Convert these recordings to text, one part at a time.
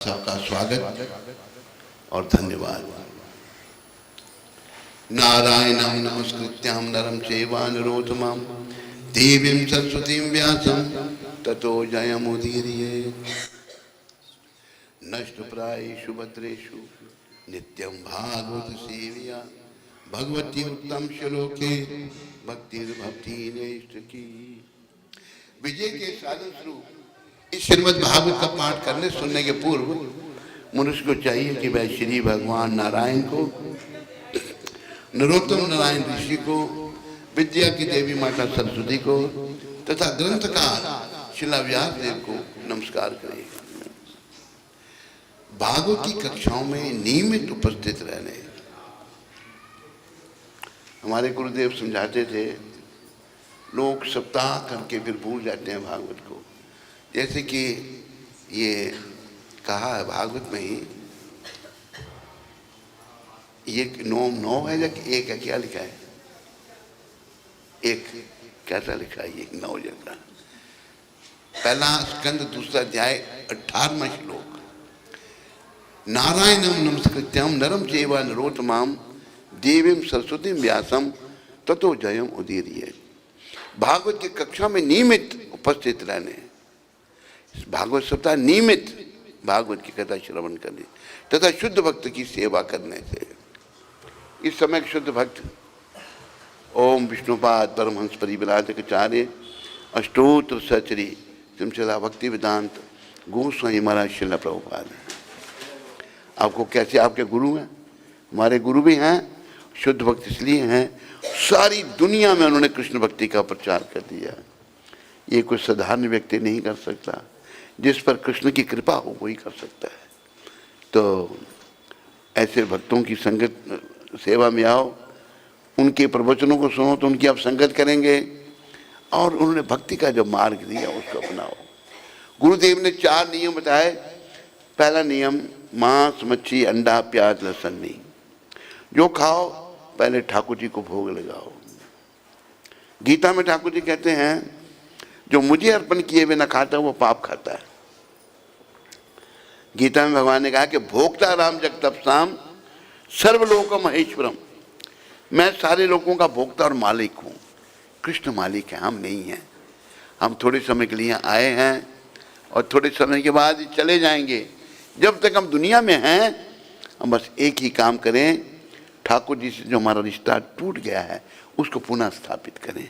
सबका स्वागत और धन्यवाद। नारायणं नमस्कृत्यां नरं चैव नरोत्तमं देवीं सरस्वतीं व्यासं ततो जयमुदीरयेत्। नष्टप्रायेषु भद्रेषु नित्यं भागवत सेवया भगवती उत्तम श्लोके भक्तिर्भक्तिनेष्टकी। विजय के साधन स्वरूप इस श्रीमद् भागवत का पाठ करने सुनने के पूर्व मनुष्य को चाहिए कि वह श्री भगवान नारायण को, नरोत्तम नारायण ऋषि को, विद्या की देवी माता सरस्वती को तथा ग्रंथकार शिला व्यास देव को नमस्कार करें। भागवत की कक्षाओं में नियमित उपस्थित रहने। हमारे गुरुदेव समझाते थे, लोग सप्ताह करके फिर भूल जाते हैं भागवत को। जैसे कि ये कहा है भागवत में ही, ये 9 है या एक है, क्या लिखा है? एक कैसा लिखा है? ये 9 जगह। पहला स्कंद दूसरा अध्याय 18वां श्लोक। नारायणं नमस्कृत्यं नरं चैव नरोत्तमं देवीं सरस्वतीं व्यासं ततो जयम् उदीरयेत्। भागवत की कक्षा में नियमित उपस्थित रहने, भागवत सप्ताह नियमित भागवत की कथा श्रवण करने तथा शुद्ध भक्त की सेवा करने से। इस समय शुद्ध भक्त ओम विष्णुपाद परमहंस परिव्राजकाचार्य अष्टोत्तर सचरी सिमचला भक्ति वेदांत गोस्वामी महाराज श्रील प्रभुपाद। आपको कैसे आपके गुरु हैं? हमारे गुरु भी हैं। शुद्ध भक्त इसलिए हैं, सारी दुनिया में उन्होंने कृष्ण भक्ति का प्रचार कर दिया। ये कोई साधारण व्यक्ति नहीं कर सकता, जिस पर कृष्ण की कृपा हो वही कर सकता है। तो ऐसे भक्तों की संगत सेवा में आओ, उनके प्रवचनों को सुनो तो उनकी आप संगत करेंगे और उन्होंने भक्ति का जो मार्ग दिया उसको अपनाओ। गुरुदेव ने 4 नियम बताए। पहला नियम, मांस मच्छी अंडा प्याज लहसुन नहीं। जो खाओ पहले ठाकुर जी को भोग लगाओ। गीता में ठाकुर जी कहते हैं, जो मुझे अर्पण किए बिना खाता वो पाप खाता है। गीता में भगवान ने कहा कि भोक्ता राम जगतपसाम सर्वलोक महेश्वरम। मैं सारे लोगों का भोक्ता और मालिक हूँ। कृष्ण मालिक है, हम नहीं हैं। हम थोड़े समय के लिए आए हैं और थोड़े समय के बाद चले जाएंगे। जब तक हम दुनिया में हैं हम बस एक ही काम करें, ठाकुर जी से जो हमारा रिश्ता टूट गया है उसको पुनः स्थापित करें।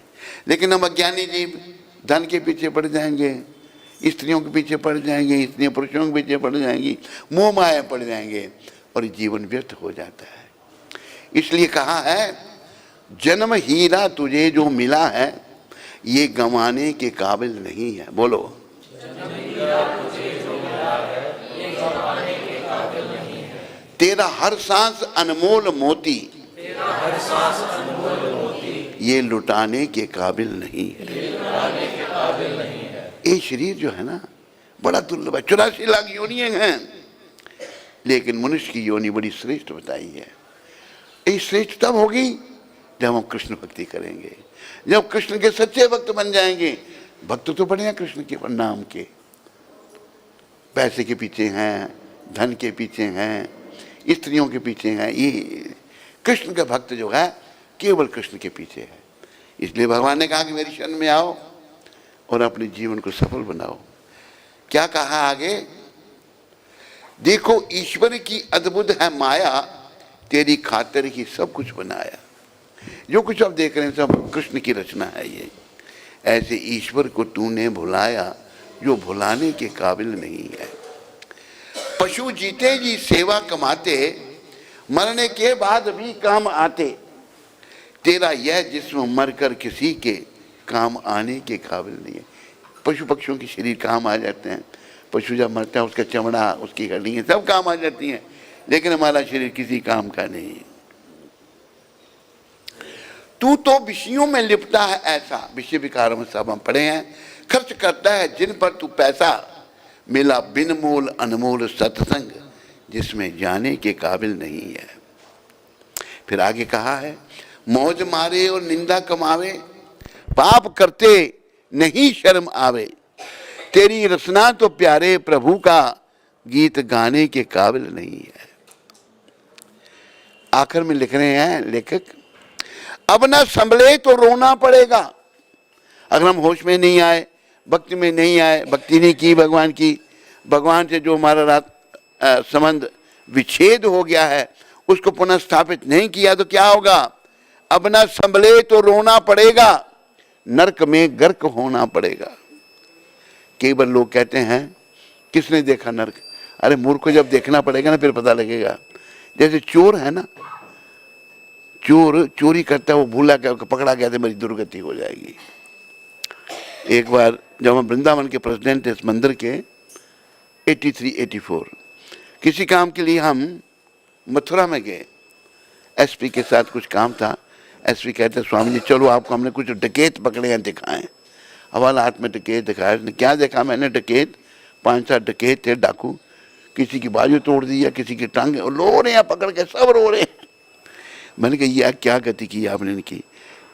लेकिन हम अज्ञानी जीव धन के पीछे पड़ जाएंगे, स्त्रियों के पीछे पड़ जाएंगे, स्त्रियों पुरुषों के पीछे पड़ जाएंगी, मोह माया पड़ जाएंगे और जीवन व्यर्थ हो जाता है। इसलिए कहा है, जन्म हीरा तुझे जो मिला है ये गंवाने के काबिल नहीं है। बोलो, जन्म हीरा तुझे जो मिला है ये गंवाने के काबिल नहीं है। तेरा हर सांस अनमोल मोती, तेरा हर सांस अनमोल मोती ये लुटाने के काबिल नहीं है। ये शरीर जो है ना बड़ा दुर्लभ है। 84 लाख योनियां हैं, लेकिन मनुष्य की योनि बड़ी श्रेष्ठ बताई है। ये श्रेष्ठ तब होगी जब हम कृष्ण भक्ति करेंगे, जब कृष्ण के सच्चे भक्त बन जाएंगे। भक्त तो बने हैं कृष्ण के नाम के, पैसे के पीछे हैं, धन के पीछे हैं, स्त्रियों के पीछे हैं। ये कृष्ण का भक्त जो है केवल कृष्ण के पीछे है। इसलिए भगवान ने कहा कि मेरी शरण में आओ और अपने जीवन को सफल बनाओ। क्या कहा आगे? देखो ईश्वर की अद्भुत है माया, तेरी खातिर ही सब कुछ बनाया। जो कुछ आप देख रहे हैं सब कृष्ण की रचना है। ये ऐसे ईश्वर को तूने भुलाया जो भुलाने के काबिल नहीं है। पशु जीते जी सेवा कमाते, मरने के बाद भी काम आते। तेरा यह जिस्म मरकर किसी के काम आने के काबिल नहीं है। पशु पक्षियों के शरीर काम आ जाते हैं। पशु जब मरता है उसका चमड़ा, उसकी हड्डियां सब काम आ जाती हैं, लेकिन हमारा शरीर किसी काम का नहीं है। तू तो विषयों में लिपटा है ऐसा, विषय विकारों में सब हम पड़े हैं। खर्च करता है जिन पर तू पैसा, मिला बिन मोल अनमोल सत्संग जिसमें जाने के काबिल नहीं है। फिर आगे कहा है, मौज मारे और निंदा कमावे, पाप करते नहीं शर्म आवे। तेरी रचना तो प्यारे प्रभु का गीत गाने के काबिल नहीं है। आखिर में लिख रहे हैं लेखक, अब ना संभले तो रोना पड़ेगा। अगर हम होश में नहीं आए, भक्ति में नहीं आए, भक्ति नहीं की भगवान की, भगवान से जो हमारा संबंध विच्छेद हो गया है उसको पुनः स्थापित नहीं किया तो क्या होगा? अब ना संभले तो रोना पड़ेगा, नरक में गर्क होना पड़ेगा। कई बार लोग कहते हैं किसने देखा नरक? अरे मूर्ख को जब देखना पड़ेगा ना फिर पता लगेगा। जैसे चोर है ना, चोर चोरी करता है, वो भूला क्या पकड़ा गया तो मेरी दुर्गति हो जाएगी। एक बार जब हम वृंदावन के प्रेसिडेंट थे इस मंदिर के 83-84, किसी काम के लिए हम मथुरा में गए। एसपी के साथ कुछ काम था। एसपी कहते स्वामी जी चलो आपको हमने कुछ डकैत पकड़े हैं दिखाएं। हवाला हाथ में डकैत दिखाया। उसने क्या देखा? मैंने डकैत 5-7 डकैत थे डाकू, किसी की बाजू तोड़ दी या किसी की टांगे, और रो रहे हैं पकड़ के, सब रो रहे हैं। मैंने कहा यार क्या गति की आपने इनकी?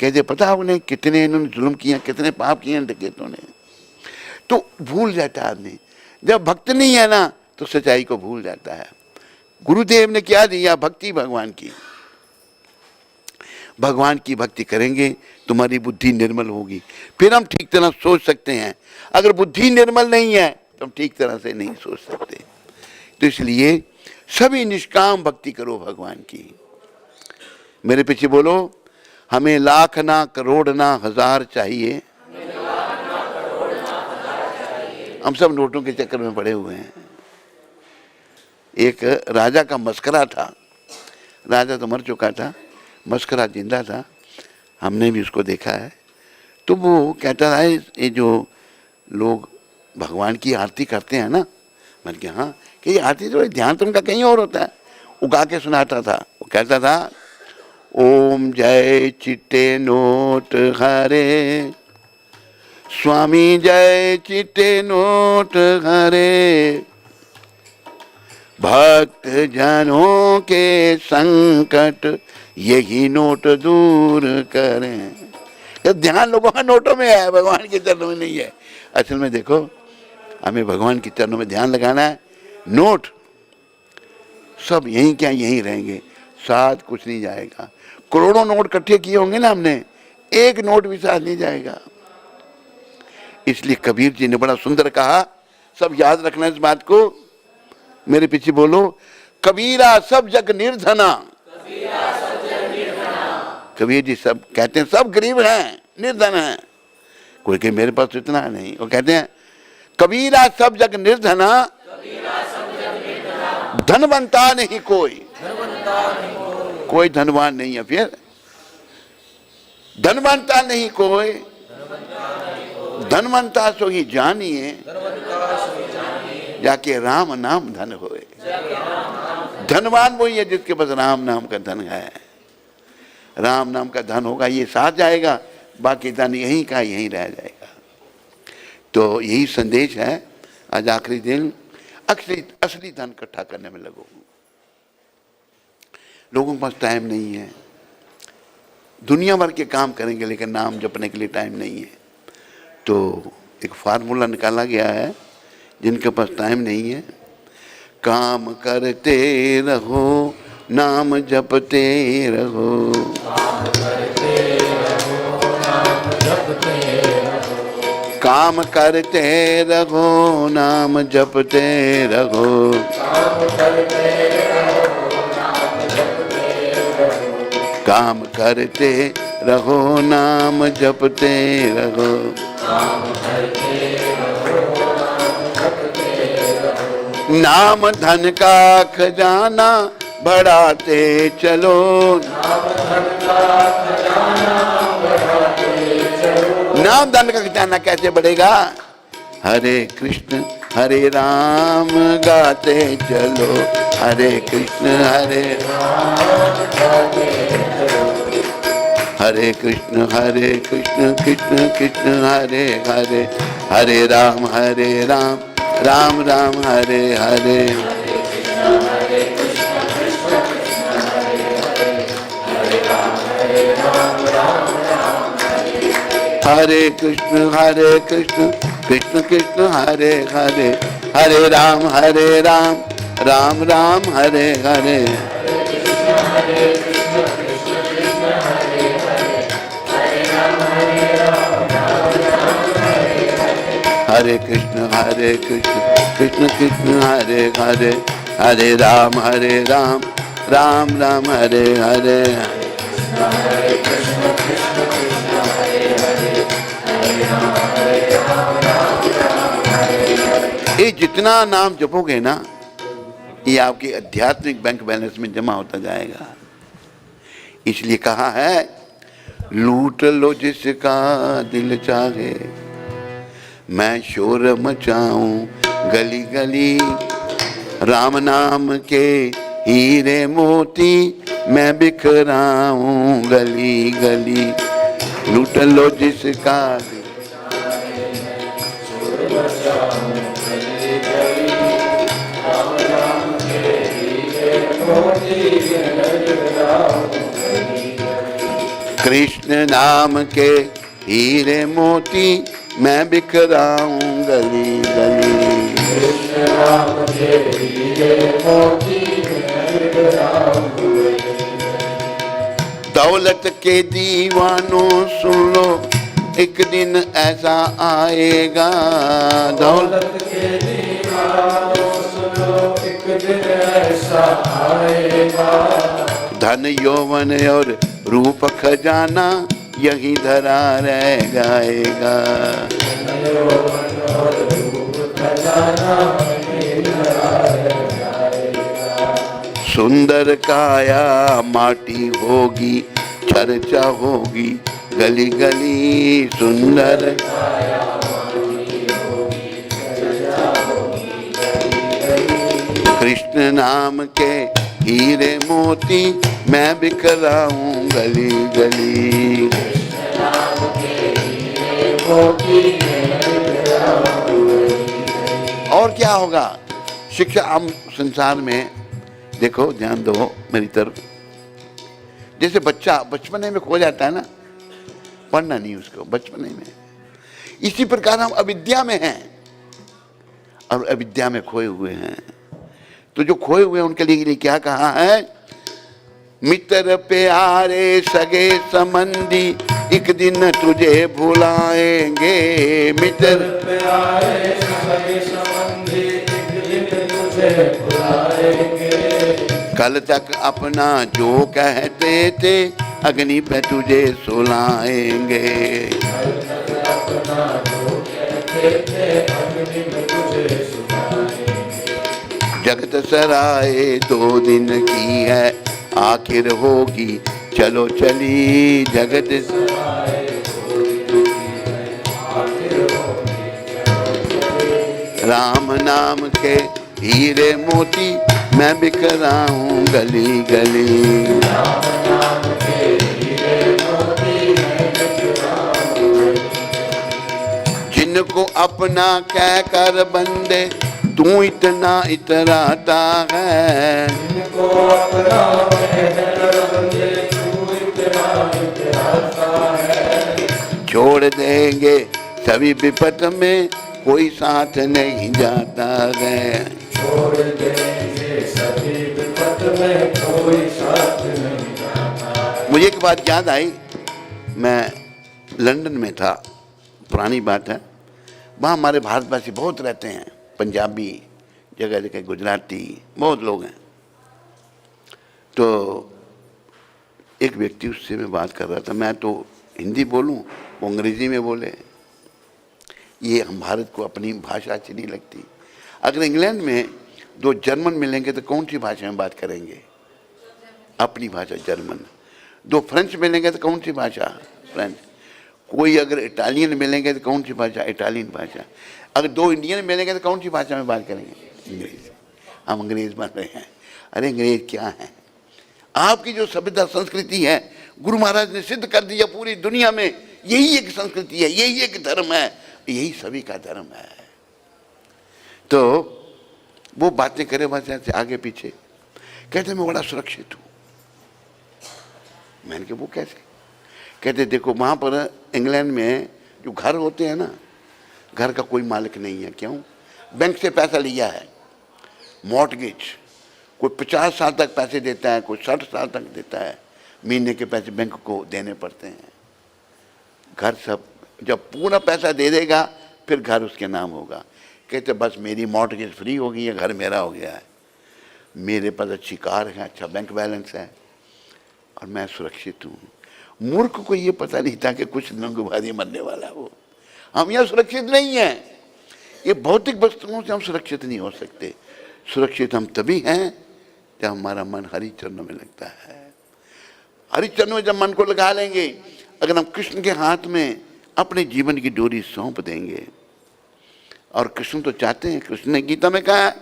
कहते पता आपने कितने इन्होंने जुल्म किया, कितने पाप किए हैं डकैतों ने। तो भूल जाता है आदमी, जब भक्त नहीं है ना तो सच्चाई को भूल जाता है। गुरुदेव ने क्या दिया? भक्ति भगवान की। भगवान की भक्ति करेंगे तुम्हारी बुद्धि निर्मल होगी, फिर हम ठीक तरह सोच सकते हैं। अगर बुद्धि निर्मल नहीं है तो हम ठीक तरह से नहीं सोच सकते। तो इसलिए सभी निष्काम भक्ति करो भगवान की। मेरे पीछे बोलो, हमें लाख ना करोड़ ना हजार चाहिए। हम सब नोटों के चक्कर में पड़े हुए हैं। एक राजा का मस्करा था, राजा तो मर चुका था, मस्करा जिंदा था, हमने भी उसको देखा है। तो वो कहता था ये जो लोग भगवान की आरती करते हैं ना, मैंने कहा हाँ, कि ये आरती थोड़ी ध्यान तो उनका कहीं और होता है। वो गा के सुनाता था, वो कहता था ओम जय चिट्टे नोट हरे, स्वामी जय चिट्टे नोट हरे, भक्त जनों के संकट यही नोट दूर करें। ध्यान लोगों का नोटों में है, भगवान के चरणों में नहीं है। असल में देखो, हमें भगवान के चरणों में ध्यान लगाना है। नोट सब यहीं क्या यहीं रहेंगे, साथ कुछ नहीं जाएगा। करोड़ों नोट इकट्ठे किए होंगे ना हमने, एक नोट भी साथ नहीं जाएगा। इसलिए कबीर जी ने बड़ा सुंदर कहा, सब याद रखना इस बात को। मेरे पीछे बोलो, कबीरा सब जग निर्धना। कबीर जी सब कहते हैं सब गरीब हैं, निर्धन हैं। कोई कहे मेरे पास तो इतना नहीं, वो कहते हैं कबीरा सब जग निर्धना, धनवंता नहीं कोई, कोई धनवान नहीं है। फिर धनवंता नहीं कोई, धनवंता सो ही जानिए, जाके राम नाम धन होए। धनवान वही है जिसके पास राम नाम का धन है। राम नाम का धन होगा ये साथ जाएगा, बाकी धन यहीं का यहीं रह जाएगा। तो यही संदेश है। आज आखिरी दिन, असली धन इकट्ठा करने में लगो। लोगों के पास टाइम नहीं है, दुनिया भर के काम करेंगे लेकिन नाम जपने के लिए टाइम नहीं है। तो एक फार्मूला निकाला गया है, जिनके पास टाइम नहीं है, काम करते रहो नाम जपते रहो, काम करते रहो नाम जपते रहो, काम करते रहो नाम जपते रहो, नाम धन का खजाना बढ़ाते चलो, नाम धन का खजाना कैसे बढ़ेगा? हरे कृष्ण हरे राम गाते चलो, हरे कृष्ण हरे राम गाते चलो, हरे कृष्ण कृष्ण कृष्ण हरे हरे, हरे राम राम राम हरे हरे, हरे कृष्ण कृष्ण कृष्ण हरे हरे, हरे राम राम राम हरे हरे। हरे कृष्ण कृष्ण कृष्ण हरे हरे, हरे राम राम राम हरे हरे। ये जितना नाम जपोगे ना, ये आपके आध्यात्मिक बैंक बैलेंस में जमा होता जाएगा। इसलिए कहा है, लूट लो जिसका दिल चाहे, मैं शोर मचाऊं गली गली, राम नाम के हीरे मोती मैं बिखराऊं गली गली। लूट लो जिसका दिल, कृष्ण नाम के हीरे मोती मैं बिखराऊं गली गली। कृष्ण नाम के हीरे मोती मैं बिखराऊं गली। दौलत के दीवानों सुन लो, एक दिन ऐसा आएगा। दौलत के दीवानों सुन लो, एक दिन ऐसा आएगा। धन यौवन और रूप खजाना यही धरा रह जाएगा। सुंदर काया माटी होगी, चर्चा होगी गली गली। सुंदर काया माटी होगी, चर्चा होगी गली गली। कृष्ण नाम के हीरे मोती मैं बिखराऊं गली गली। कृष्ण नाम के हीरे मोती मैं बिखराऊं गली गली। और क्या होगा? शिक्षा आम संसार में देखो, ध्यान दो मेरी तरफ। जैसे बच्चा बचपने में खो जाता है ना, पढ़ना नहीं उसको बचपने में, इसी प्रकार हम अविद्या में हैं और अविद्या में खोए हुए हैं। तो जो खोए हुए हैं उनके लिए क्या कहा है? मित्र प्यारे सगे संबंधी एक दिन तुझे भुलाएंगे। मित्र प्यारे सगे संबंधी एक दिन तुझे भुलाएंगे। कल तक अपना जो कहते थे अग्नि पे तुझे सुलाएंगे। कल तक अपना जो कहते थे अग्नि पे तुझे सुलाएंगे। जगत सराय 2 दिन की है आखिर होगी, चलो चली जगत सराय 2 दिन की है आखिर होगी, चलो चली। राम नाम के हीरे मोती मैं बिखराऊं गली गली। राम नाम के हीरे मोती मैं बिखराऊं गली। जिनको अपना कह कर बंदे तू इतना इतराता है। जिनको अपना कहकर बंदे तू इतना इतराता है। छोड़ देंगे सभी विपत में कोई साथ नहीं जाता है। छोड़ देंगे सभी विपत में कोई साथ नहीं जाता। मुझे एक बात याद आई, मैं लंदन में था, पुरानी बात है। वहाँ हमारे भारतवासी बहुत रहते हैं, पंजाबी, जगह जगह गुजराती, बहुत लोग हैं। तो एक व्यक्ति उससे मैं बात कर रहा था, मैं तो हिंदी बोलूं, वो अंग्रेजी में बोले। ये हम भारत को अपनी भाषा अच्छी नहीं लगती। अगर इंग्लैंड में 2 जर्मन मिलेंगे तो कौन सी भाषा में बात करेंगे? अपनी भाषा जर्मन। 2 फ्रेंच मिलेंगे तो कौन सी भाषा? फ्रेंच। कोई अगर इटालियन मिलेंगे तो कौन सी भाषा? इटालियन भाषा। अगर 2 इंडियन मिलेंगे तो कौन सी भाषा में बात करेंगे? अंग्रेज। हम अंग्रेज बन रहे हैं। अरे अंग्रेज क्या है? आपकी जो सभ्यता संस्कृति है, गुरु महाराज ने सिद्ध कर दिया पूरी दुनिया में, यही एक संस्कृति है, यही एक धर्म है, यही सभी का धर्म है। तो वो बातें करे बस ऐसे आगे पीछे, कहते मैं बड़ा सुरक्षित हूँ। मैंने कहा वो कैसे? कहते देखो वहाँ पर इंग्लैंड में जो घर होते हैं ना, घर का कोई मालिक नहीं है। क्यों? बैंक से पैसा लिया है, मॉर्टगेज, कोई 50 साल तक पैसे देता है, कोई 60 साल तक देता है, महीने के पैसे बैंक को देने पड़ते हैं। घर सब जब पूरा पैसा दे देगा फिर घर उसके नाम होगा। कहते बस मेरी मॉर्टगेज फ्री हो गई है, घर मेरा हो गया है, मेरे पास अच्छी कार है, अच्छा बैंक बैलेंस है और मैं सुरक्षित हूँ। मूर्ख को ये पता नहीं था कि कुछ दिनों के बाद ही मरने वाला हो। हम यहाँ सुरक्षित नहीं हैं। ये भौतिक वस्तुओं से हम सुरक्षित नहीं हो सकते। सुरक्षित हम तभी हैं जब हमारा मन हरि चरणों में लगता है। हरि चरणों में जब मन को लगा लेंगे, अगर हम कृष्ण के हाथ में अपने जीवन की डोरी सौंप देंगे, और कृष्ण तो चाहते हैं, कृष्ण ने गीता में कहा है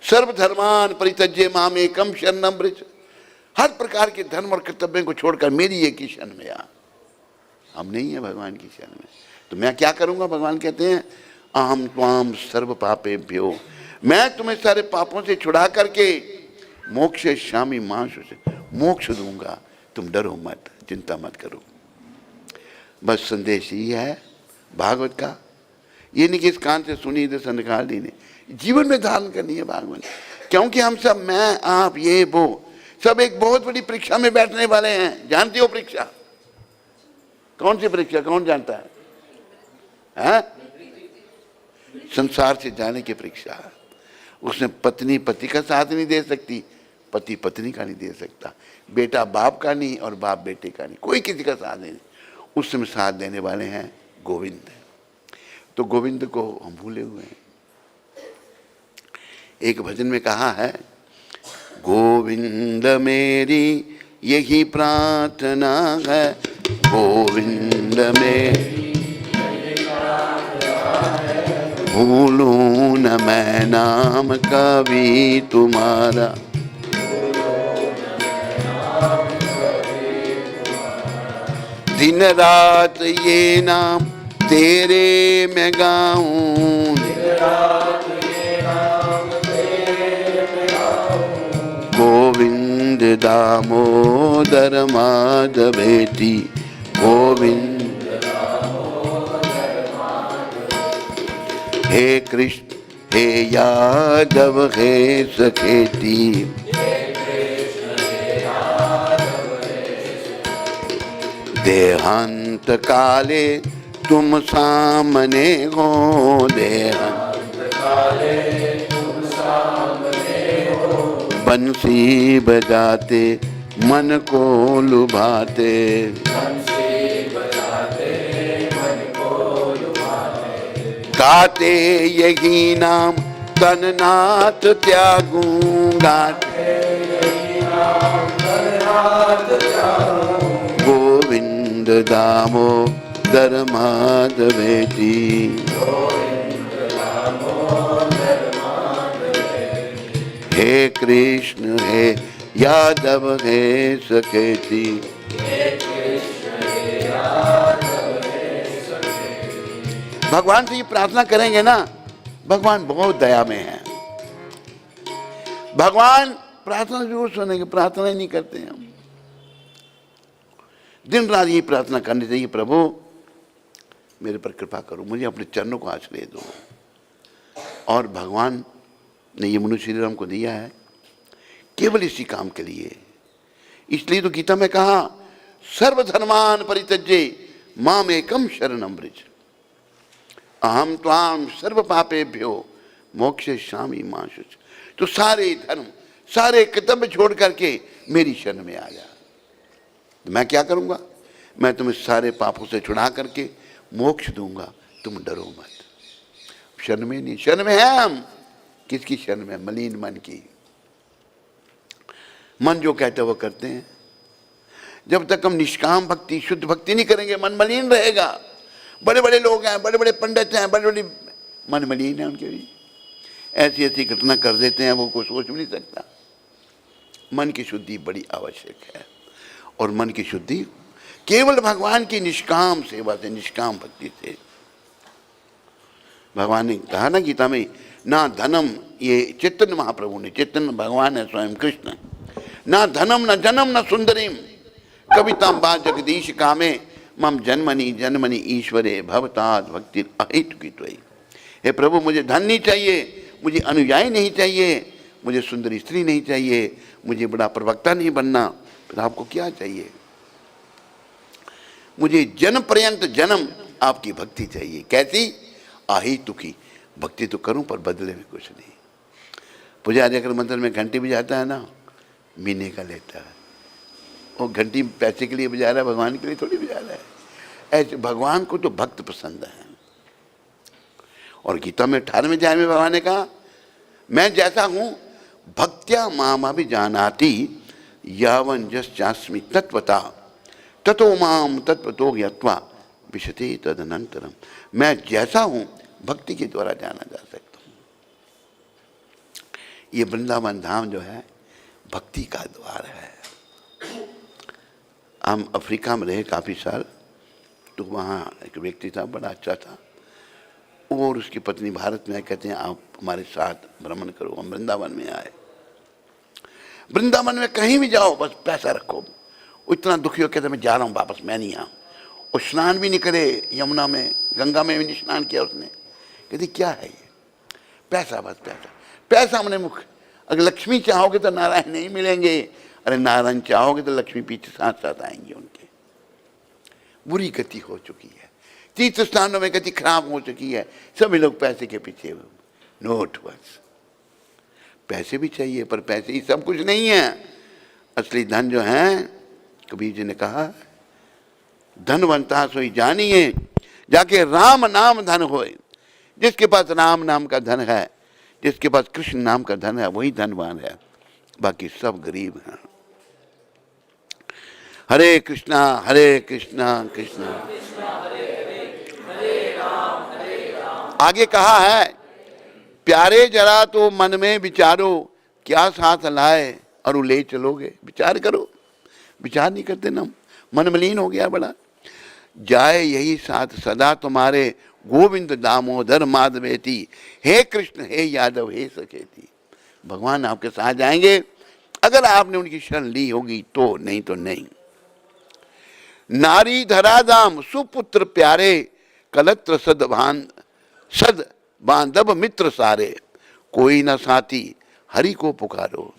सर्वधर्मान परित्यज्य माम एकम शरणम व्रज, हर प्रकार के धर्म और कर्तव्यों को छोड़कर मेरी एक ही शरण में आ। हम नहीं है भगवान की शरण में, तो मैं क्या करूंगा? भगवान कहते हैं अहम त्वाम सर्व पापेभ्यो, मैं तुम्हें सारे पापों से छुड़ा करके मोक्ष श्यामी मांशु से मोक्ष दूंगा, तुम डरो मत, चिंता मत करो। बस संदेश ये है भागवत का। ये नहीं कि इस कान से सुनी इधर से निकाल दी, नहीं, जीवन में धारण करनी है भागवत। क्योंकि हम सब, मैं आप ये वो सब एक बहुत बड़ी परीक्षा में बैठने वाले हैं। जानते हो परीक्षा कौन सी परीक्षा? कौन जानता है? संसार से जाने की परीक्षा। उसमें पत्नी पति का साथ नहीं दे सकती, पति पत्नी का नहीं दे सकता, बेटा बाप का नहीं और बाप बेटे का नहीं, कोई किसी का साथ नहीं। उस समय साथ देने वाले हैं गोविंद। तो गोविंद को हम भूले हुए हैं। एक भजन में कहा है गोविंद मेरी यही प्रार्थना है, गोविंद मेरी भूलूं न मैं नाम कभी तुम्हारा, दिन रात ये नाम तेरे मैं गाऊं, गोविंद दामोदर माधवेति, गोविंद हे कृष्ण हे यादव हे सखेती, देहांत काले तुम सामने हो, देहांत काले तुम सामने हो, बंसी बजाते मन को लुभाते, बंसी बजाते मन को लुभाते, गाते यही नाम तननाथ त्यागूं, गाते यही नाम तननाथ त्यागूं, गोविंद दामोदर माधवेति, हे कृष्ण हे यादव हे सखेती, भगवान से ये प्रार्थना करेंगे ना, भगवान बहुत दया में है। भगवान प्रार्थना जरूर सुनेंगे, प्रार्थना ही नहीं करते हैं हम। दिन रात यही प्रार्थना करनी चाहिए, प्रभु मेरे पर कृपा करो, मुझे अपने चरणों को आश्रय दो। और भगवान ने ये मनुष्य शरीर हमको दिया है केवल इसी काम के लिए। इसलिए तो गीता में कहा सर्वधर्मान परित्यज्य माम एकम शरणम व्रज, अहम त्वाम सर्व पापेभ्यो मोक्षयिष्यामि मा शुच। तो सारे धर्म सारे कर्तव्य छोड़ करके मेरी शरण में आ जा। तो मैं क्या करूंगा? मैं तुम्हें सारे पापों से छुड़ा करके मोक्ष दूंगा, तुम डरो मत। शरण में नहीं, शरण में है हम। किसकी शरण में? मलिन मन की। मन जो कहते वो करते हैं। जब तक हम निष्काम भक्ति शुद्ध भक्ति नहीं करेंगे मन मलिन रहेगा। बड़े बड़े लोग हैं, बड़े बड़े पंडित हैं, बड़े बड़े मन मलिन है उनके भी, ऐसी ऐसी घटना कर देते हैं वो कोई सोच भी नहीं सकता। मन की शुद्धि बड़ी आवश्यक है। और मन की शुद्धि केवल भगवान की निष्काम सेवा से, निष्काम भक्ति से। भगवान ने कहा ना गीता में, ना धनम, ये चैतन्य महाप्रभु ने, चैतन्य भगवान है स्वयं कृष्ण, ना धनम न जन्म न सुंदरीम कविता बा जगदीश कामे मम जन्मनि जन्मनि ईश्वरे भवताद भक्ति अहेतु की त्वयि। हे प्रभु मुझे धन नहीं चाहिए, मुझे अनुयायी नहीं चाहिए, मुझे सुंदर स्त्री नहीं चाहिए, मुझे बड़ा प्रवक्ता नहीं बनना, फिर आपको क्या चाहिए? मुझे जन्म पर्यंत जन्म आपकी भक्ति चाहिए। कैसी? आही तुकी भक्ति तो करूं पर बदले में कुछ नहीं। पुजारी अगर मंदिर में घंटी बजाता है ना, महीने का लेता है। वो घंटी पैसे के लिए बजा रहा है, भगवान के लिए थोड़ी बजा रहा है। ऐसे भगवान को तो भक्त पसंद है। और गीता में 18वें अध्याय में भगवान ने कहा, मैं जैसा हूं भक्त्या माम भी जानाति यावन जस्मी तत्वता ततो माम तत्वतो ज्ञात्वा विशते तदनंतरम। मैं जैसा हूं भक्ति के द्वारा जाना जा सकता हूं। ये वृंदावन धाम जो है भक्ति का द्वार है। हम अफ्रीका में रहे काफ़ी साल, तो वहाँ एक व्यक्ति था, बड़ा अच्छा था। और उसकी पत्नी भारत में कहते हैं आप हमारे साथ भ्रमण करो। हम वृंदावन में आए। वृंदावन में कहीं भी जाओ बस पैसा रखो। इतना दुखी हो, कहते मैं जा रहा हूँ वापस, मैं नहीं आऊँ। और स्नान भी नहीं करे यमुना में, गंगा में भी नहीं स्नान किया उसने। कहती क्या है ये? पैसा, बस पैसा। पैसा हमने मुख। अगर लक्ष्मी चाहोगे तो नारायण नहीं मिलेंगे, अरे नारायण चाहोगे तो लक्ष्मी पीछे साथ साथ आएंगे उनके। बुरी गति हो चुकी है, तीर्थ स्थानों में गति खराब हो चुकी है। सभी लोग पैसे के पीछे। नोट बस पैसे भी चाहिए, पर पैसे ही सब कुछ नहीं है। असली धन जो है, कबीर जी ने कहा, धनवंता सोई जानिए जाके राम नाम धन होए। जिसके पास राम नाम का धन है, जिसके पास कृष्ण नाम का धन है, वही धनवान है, बाकी सब गरीब हैं। हरे कृष्णा कृष्णा आगे कहा है, प्यारे जरा तो मन में विचारो, क्या साथ लाए और ले चलोगे। विचार करो, विचार नहीं करते ना, मन मलिन हो गया बड़ा। जाए यही साथ सदा तुम्हारे, गोविंद दामोदर माधवेती। हे कृष्ण हे यादव हे सखेती। भगवान आपके साथ जाएंगे अगर आपने उनकी शरण ली होगी तो, नहीं तो नहीं। नारी धराधाम सुपुत्र प्यारे, कलत्र सद बांधव मित्र सारे। कोई न साथी हरि को पुकारो,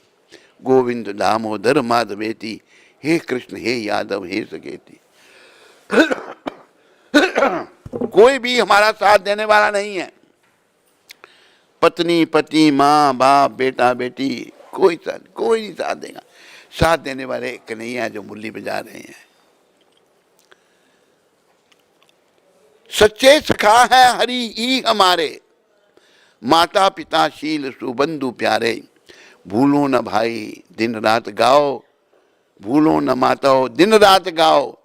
गोविंद दामोदर माधवेती। हे कृष्ण हे यादव हे सखेती। कोई भी हमारा साथ देने वाला नहीं है। पत्नी पति, माँ बाप, बेटा बेटी, कोई नहीं साथ देगा। साथ देने वाले कन्हैया जो मुरली बजा रहे हैं। सच्चे सखा है हरि ही हमारे, माता पिता शील सुबंधु प्यारे। भूलो न भाई दिन रात गाओ, भूलो न माताओ दिन रात गाओ।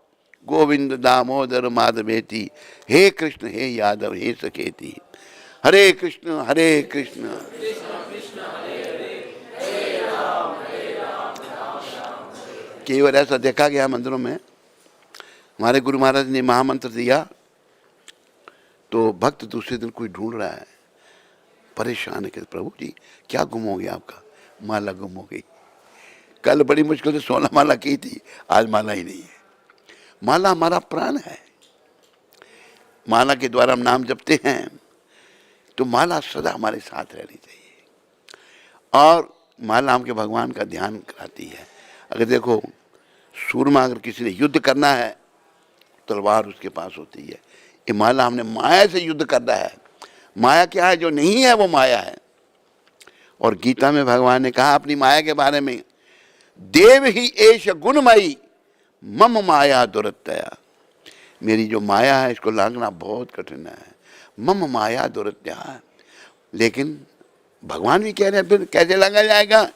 गोविंद दामोदर माधवेती। हे कृष्ण हे यादव हे सखेती। हरे कृष्ण केवल ऐसा देखा गया मंदिरों में। हमारे गुरु महाराज ने महामंत्र दिया तो भक्त दूसरे दिन कोई ढूंढ रहा है, परेशान है कि प्रभु जी क्या गुम हो गया आपका? माला गुम हो गई। कल बड़ी मुश्किल से 16 माला की थी, आज माला ही नहीं है। माला हमारा प्राण है। माला के द्वारा हम नाम जपते हैं तो माला सदा हमारे साथ रहनी चाहिए। और माला हमके भगवान का ध्यान कराती है। अगर देखो सूरमा अगर किसी ने युद्ध करना है, तलवार उसके पास होती है। ये माला हमने माया से युद्ध करना है। माया क्या है? जो नहीं है वो माया है। और गीता में भगवान ने कहा अपनी माया के बारे में, देव ही एष गुणमयी मम माया दुरत्या। मेरी जो माया है इसको लांघना बहुत कठिन है। मम माया दुरत्या। लेकिन भगवान भी कह रहे हैं फिर कैसे लांघा जाएगा?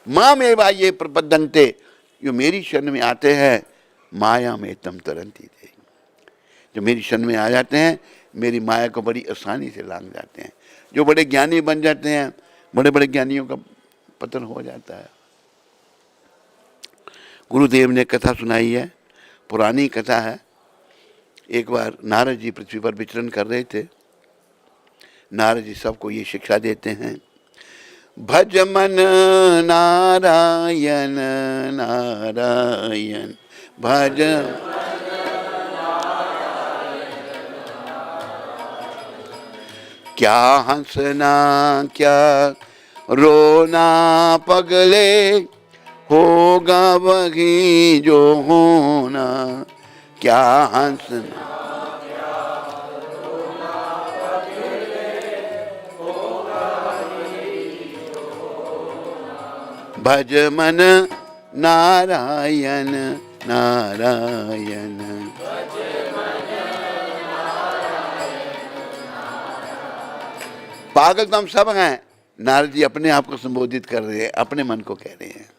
माँ में बा ये प्रपद्यन्ते, जो मेरी शरण में आते हैं, माया में तम तरंती थे। जो मेरी शरण में आ जाते हैं मेरी माया को बड़ी आसानी से लांघ जाते हैं। जो बड़े ज्ञानी बन जाते हैं, बड़े बड़े ज्ञानियों का पतन हो जाता है। गुरुदेव ने कथा सुनाई है, पुरानी कथा है। एक बार नारद जी पृथ्वी पर विचरण कर रहे थे। नारद जी सबको ये शिक्षा देते हैं, भज मन नारायण नारायण भज। क्या हंसना क्या रोना पगले, होगा वही जो होना। क्या हंसना भज मन नारायण नारायण। पागल तो हम सब हैं। नारद जी अपने आप को संबोधित कर रहे हैं, अपने मन को कह रहे हैं।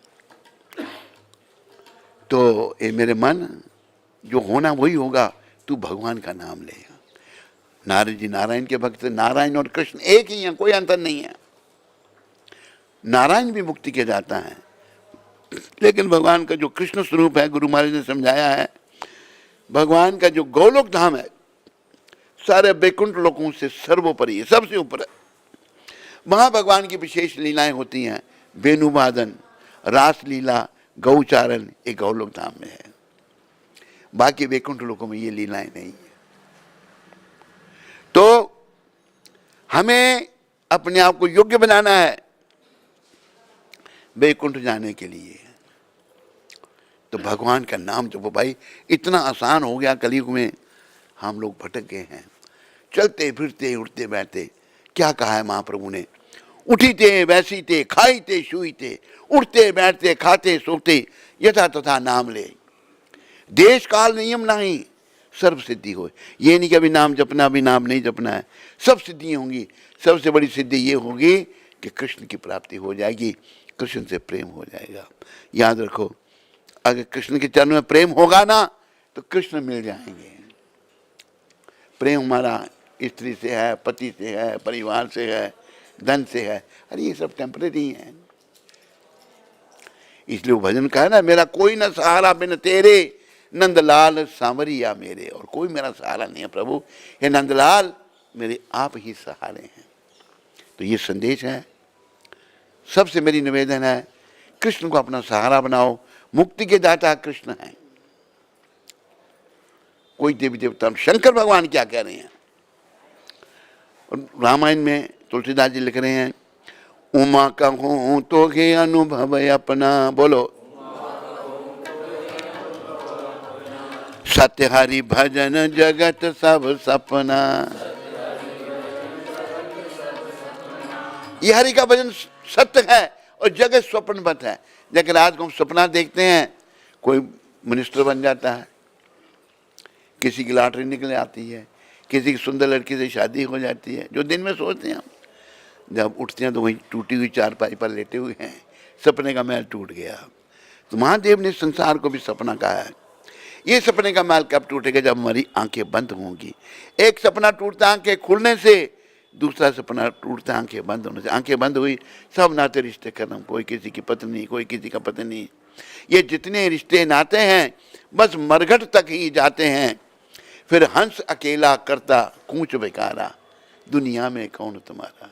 तो ये मेरे मन, जो होना वही होगा, तू भगवान का नाम लेगा। नारद जी नारायण के भक्त, नारायण और कृष्ण एक ही हैं, कोई अंतर नहीं है। नारायण भी मुक्ति के जाता है, लेकिन भगवान का जो कृष्ण स्वरूप है, गुरु महाराज ने समझाया है, भगवान का जो गोलोक धाम है, सारे वैकुंठ लोकों से सर्वोपरि है, सबसे ऊपर है। वहां भगवान की विशेष लीलाएं होती हैं, वेणुवादन, रास लीला, गौचारण, ये गौलोक धाम में है। बाकी वैकुंठ लोकों में ये लीलाएं नहीं है। तो हमें अपने आप को योग्य बनाना है वैकुंठ जाने के लिए। तो भगवान का नाम जपो भाई, इतना आसान हो गया कलयुग में। हम लोग भटक गए हैं, चलते फिरते उठते बैठते। क्या कहा है महाप्रभु ने? उठीते बैसीते खाईते शुईते, उठते बैठते खाते सोते, यथा तथा नाम ले। देश काल नियम नहीं, सर्व सिद्धि हो। ये नहीं कि अभी नाम जपना, अभी नाम नहीं जपना है। सब सिद्धियाँ होंगी। सबसे बड़ी सिद्धि ये होगी कि कृष्ण की प्राप्ति हो जाएगी, कृष्ण से प्रेम हो जाएगा। याद रखो, अगर कृष्ण के चरणों में प्रेम होगा ना, तो कृष्ण मिल जाएंगे। प्रेम हमारा स्त्री से है, पति से है, परिवार से है, धन से है, अरे ये सब टेम्परेरी है। इसलिए वो भजन कहा ना, मेरा कोई न सहारा बिन तेरे, नंदलाल सांवरिया मेरे। और कोई मेरा सहारा नहीं है प्रभु, ये नंदलाल मेरे आप ही सहारे हैं। तो ये संदेश है। सबसे मेरी निवेदन है, कृष्ण को अपना सहारा बनाओ। मुक्ति के दाता कृष्ण हैं। कोई देवी देवता, शंकर भगवान क्या कह रहे हैं? रामायण में तुलसीदास जी लिख रहे हैं, उमा कहूं तो हे अनुभव अपना, बोलो सत्य हरि भजन जगत सब सपना। ये हरि का भजन सत्य है और जगत स्वप्नवत है। लेकिन आज हम सपना देखते हैं, कोई मिनिस्टर बन जाता है, किसी की लॉटरी निकल आती है, किसी की सुंदर लड़की से शादी हो जाती है। जो दिन में सोचते हैं हम, जब उठते हैं तो वही टूटी हुई चारपाई पर लेटे हुए हैं, सपने का महल टूट गया। तो महादेव ने संसार को भी सपना कहा है। ये सपने का महल कब टूटेगा? जब हमारी आंखें बंद होंगी। एक सपना टूटता आंखें खुलने से, दूसरा सपना टूटता आंखें बंद होने से। आंखें बंद हुई, सब नाते रिश्ते खत्म। कोई किसी की पत्नी, कोई किसी का पत्नी। ये जितने रिश्ते नाते हैं बस मरघट तक ही जाते हैं। फिर हंस अकेला करता कूच बेकारा, दुनिया में कौन तुम्हारा।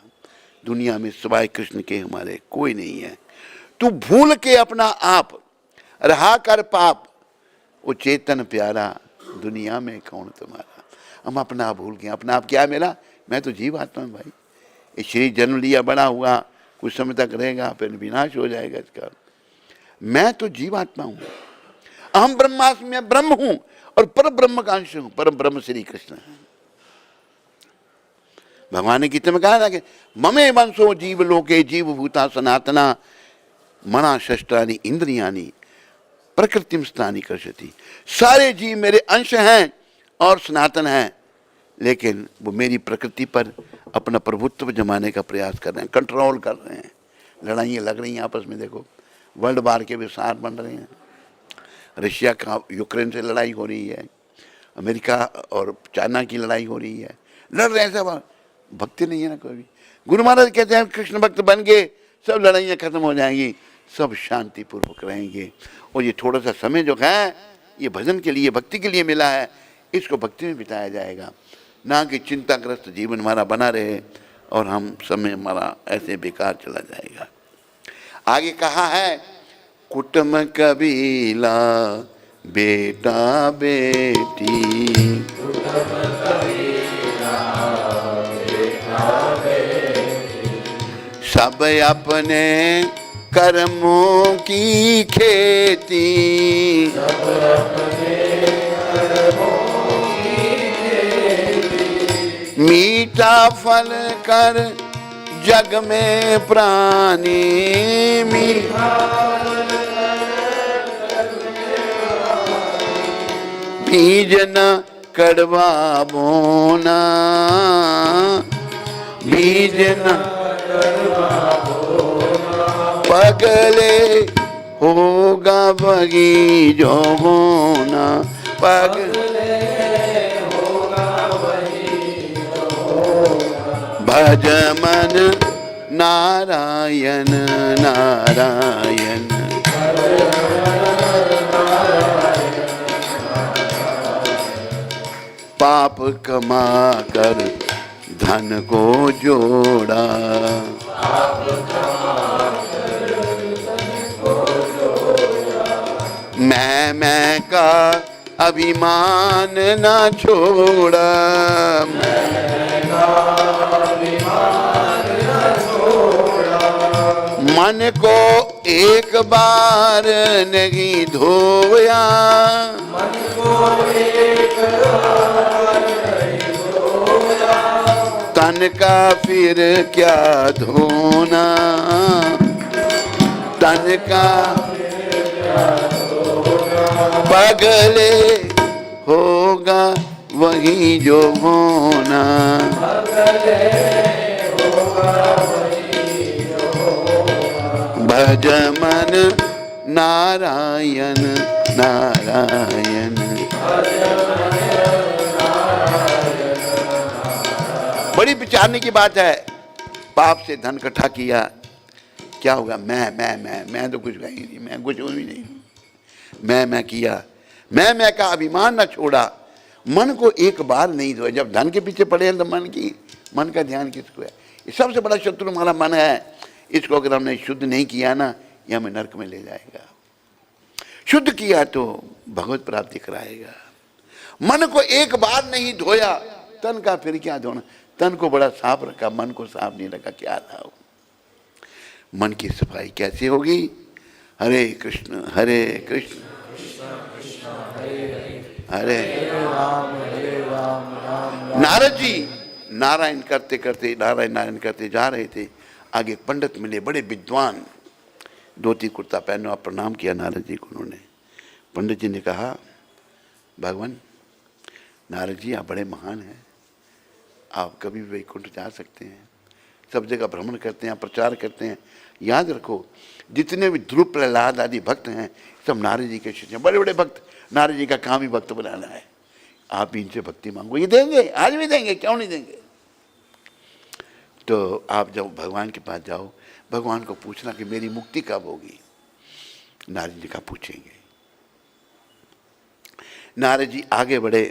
दुनिया में सिवाय कृष्ण के हमारे कोई नहीं है। तू भूल के अपना आप रहा कर पाप, वो चेतन प्यारा, दुनिया में कौन तुम्हारा। हम अपना आप भूल गए। अपना आप क्या मिला? मैं तो जीव आत्मा हूँ भाई। ये शरीर जन्म लिया, बड़ा हुआ, कुछ समय तक रहेगा, फिर विनाश हो जाएगा इसका। मैं तो जीव आत्मा हूँ। अहम ब्रह्मास्मि, मैं ब्रह्म हूँ और पर ब्रह्म का अंश हूँ। परम ब्रह्म श्री कृष्ण है। भगवान ने गीता में कहा था कि ममे वंशो जीव लोके जीव भूता सनातना, मना शस्त्रानि इंद्रियानि प्रकृतिम स्थानी कर्षति। सारे जीव मेरे अंश हैं और सनातन हैं, लेकिन वो मेरी प्रकृति पर अपना प्रभुत्व जमाने का प्रयास कर रहे हैं, कंट्रोल कर रहे हैं। लड़ाइयाँ लग रही हैं आपस में। देखो, वर्ल्ड वार के विसार बन रहे हैं। रशिया का यूक्रेन से लड़ाई हो रही है, अमेरिका और चाइना की लड़ाई हो रही है। लड़ रहे हैं सब, भक्ति नहीं है ना कोई भी। गुरु महाराज कहते हैं कृष्ण भक्त बन गए, सब लड़ाइयाँ खत्म हो जाएंगी, सब शांतिपूर्वक रहेंगे। और ये थोड़ा सा समय जो है ये भजन के लिए, भक्ति के लिए मिला है, इसको भक्ति में बिताया जाएगा, ना कि चिंताग्रस्त जीवन हमारा बना रहे और हम समय हमारा ऐसे बेकार चला जाएगा। आगे कहा है, कुटुंब कबीला बेटा बेटी, कुटुंब कबीला बेटा सब अपने कर्मों की खेती, मीठा फल कर जग में प्राणी, मीठा बीज न कड़वा बोना, बीज न पगले होगा वही जो होना, पगले होगा वही जो होना। भज मन नारायण नारायण, पाप कमा कर धन को जोड़ा, मैं का अभिमान न छोड़ा, मन को एक बार नहीं धोया, मन को एक बार नहीं धोया, तन का फिर क्या धोना, तन का पगले होगा वही जो होना, भज मन नारायण नारायण। बड़ी विचारने की बात है। पाप से धन इकट्ठा किया, क्या होगा? मैं तो कुछ कहीं नहीं, मैं कुछ भी नहीं, मैं किया, मैं का अभिमान न छोड़ा, मन को एक बार नहीं धोया। जब धन के पीछे पड़े हैं तो मन का ध्यान किसको है? ये सबसे बड़ा शत्रु हमारा मन है। इसको अगर हमने शुद्ध नहीं किया ना, ये हमें नरक में ले जाएगा। शुद्ध किया तो भगवत प्राप्ति कराएगा। मन को एक बार नहीं धोया, तन का फिर क्या धोना? तन को बड़ा साफ रखा, मन को साफ नहीं रखा, क्या था? मन की सफाई कैसे होगी? हरे कृष्ण हरे नारद जी नारायण करते करते नारायण करते जा रहे थे। आगे एक पंडित मिले, बड़े विद्वान, धोती कुर्ता पहना, आप प्रणाम किया नारद जी को। उन्होंने, पंडित जी ने कहा, भगवान नारद जी आप बड़े महान हैं, आप कभी भी वैकुंठ जा सकते हैं, सब जगह भ्रमण करते हैं, प्रचार करते हैं। याद रखो, जितने भी ध्रुव प्रहलाद आदि भक्त हैं सब नारद जी के शिष्य हैं, बड़े बड़े भक्त। नारद जी का काम ही भक्त बनाना है। आप भी इनसे भक्ति मांगो, ये देंगे, आज भी देंगे, क्यों नहीं देंगे? तो आप जब भगवान के पास जाओ, भगवान को पूछना कि मेरी मुक्ति कब होगी। नारद जी का पूछेंगे। नारद जी आगे बढ़े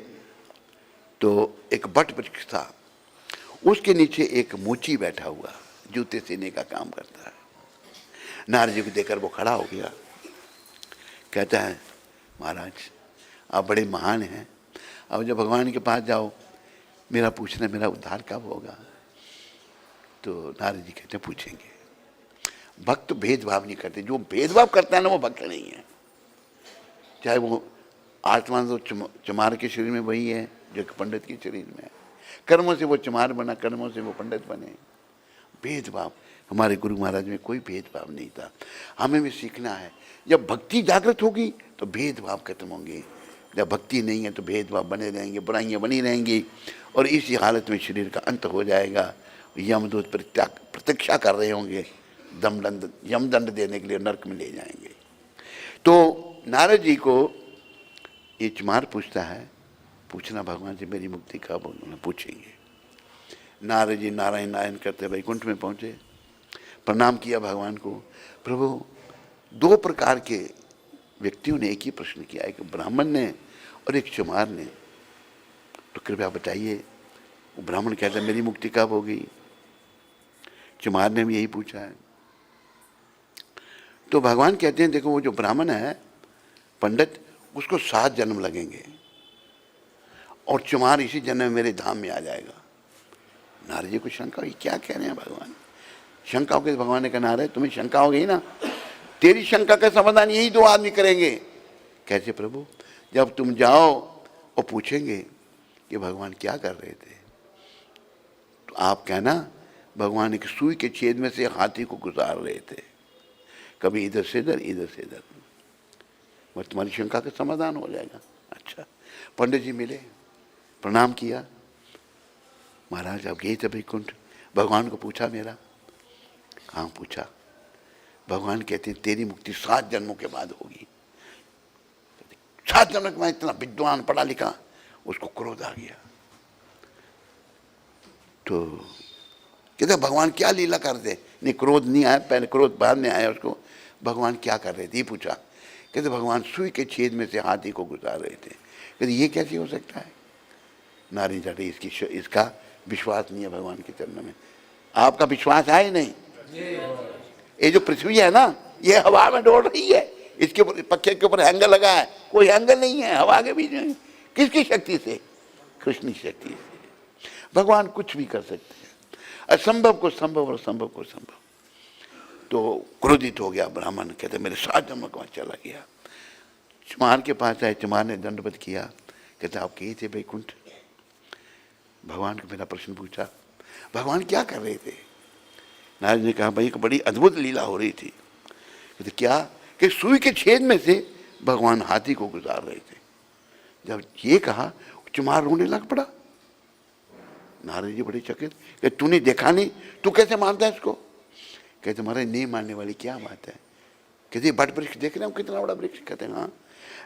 तो एक बट वृक्ष था, उसके नीचे एक मोची बैठा हुआ, जूते सीने का काम करता है। नारद जी को देखकर वो खड़ा हो गया, कहता है, महाराज आप बड़े महान हैं, अब जब भगवान के पास जाओ, मेरा पूछना मेरा उद्धार कब होगा? तो नारद जी कहते पूछेंगे। भक्त भेदभाव नहीं करते, जो भेदभाव करता है ना वो भक्त नहीं है। चाहे वो आत्मा तो चमार के शरीर में वही है जो पंडित के शरीर में है। कर्मों से वो चमार बना, कर्मों से वो पंडित बने। भेदभाव, हमारे गुरु महाराज में कोई भेदभाव नहीं था। हमें भी सीखना है। जब भक्ति जागृत होगी तो भेदभाव खत्म होंगे, जब भक्ति नहीं है तो भेदभाव बने रहेंगे, बुराइयां बनी रहेंगी, और इसी हालत में शरीर का अंत हो जाएगा। यमदूत प्रतीक्षा कर रहे होंगे, यमदंड देने के लिए नरक में ले जाएंगे। तो नारद जी को ये चमार पूछता है, पूछना भगवान से मेरी मुक्ति कब होगी? पूछेंगे। नारद जी नारायण करते वैकुंठ में पहुंचे, प्रणाम किया भगवान को। प्रभु, दो प्रकार के व्यक्तियों ने एक ही प्रश्न किया, एक ब्राह्मण ने और एक चमार ने, तो कृपया बताइए। वो ब्राह्मण कहता है मेरी मुक्ति कब होगी? चमार ने भी यही पूछा है। तो भगवान कहते हैं देखो, वो जो ब्राह्मण है पंडित, उसको 7 जन्म लगेंगे, और चमार इसी जन्म में मेरे धाम में आ जाएगा। नारद जी को शंका हुई, क्या कह रहे हैं भगवान? शंका हो गई, भगवान ने कहा रहे तुम्हें शंका हो गई ना, तेरी शंका का समाधान यही दो आदमी करेंगे। कैसे प्रभु? जब तुम जाओ और पूछेंगे कि भगवान क्या कर रहे थे, तो आप कहना भगवान एक सुई के छेद में से हाथी को गुजार रहे थे, कभी इधर से इधर इधर से इधर, बस तुम्हारी शंका का समाधान हो जाएगा। अच्छा, पंडित जी मिले, प्रणाम किया, महाराज आप गए थे वैकुंठ, भगवान को पूछा मेरा? हाँ पूछा। भगवान कहते हैं तेरी मुक्ति 7 जन्मों के बाद होगी। 7 जन्म के बाद इतना विद्वान पढ़ा लिखा, उसको क्रोध आ गया। तो कहते भगवान क्या लीला कर दे? नहीं क्रोध नहीं आया, पहले क्रोध बाद में आया उसको। भगवान क्या कर रहे थे ये पूछा। कहते भगवान सुई के छेद में से हाथी को गुजार रहे थे। कहते ये कैसे हो सकता है? नारायण जाटे इसका विश्वास नहीं है भगवान के चरणों में। आपका विश्वास है ही नहीं? ये जो पृथ्वी है ना, ये हवा में दौड़ रही है, इसके ऊपर पक्के के ऊपर हैंगर लगा है, कोई हैंगर नहीं है हवा के बीच में। किसकी शक्ति से? कृष्ण की शक्ति से। भगवान कुछ भी कर सकते हैं, असंभव को संभव और संभव को संभव। तो क्रोधित हो गया ब्राह्मण, कहते मेरे 7 जन्म का चला गया। चमार के पास आए, चमार ने दंडवत किया, कहते आप कहे थे वैकुंठ? भगवान को मेरा प्रश्न पूछा, भगवान क्या कर रहे थे? नारद ने कहा भाई एक बड़ी अद्भुत लीला हो रही थी। कहते क्या? कि सुई के छेद में से भगवान हाथी को गुजार रहे थे। जब ये कहा चमार रोने लग पड़ा। नारद जी बड़े चकित, कि तूने देखा नहीं, तू कैसे मानता है इसको? कहते महाराज नहीं मानने वाली क्या बात है? कहते बट वृक्ष देख रहे हो कितना बड़ा वृक्ष? कहते हाँ,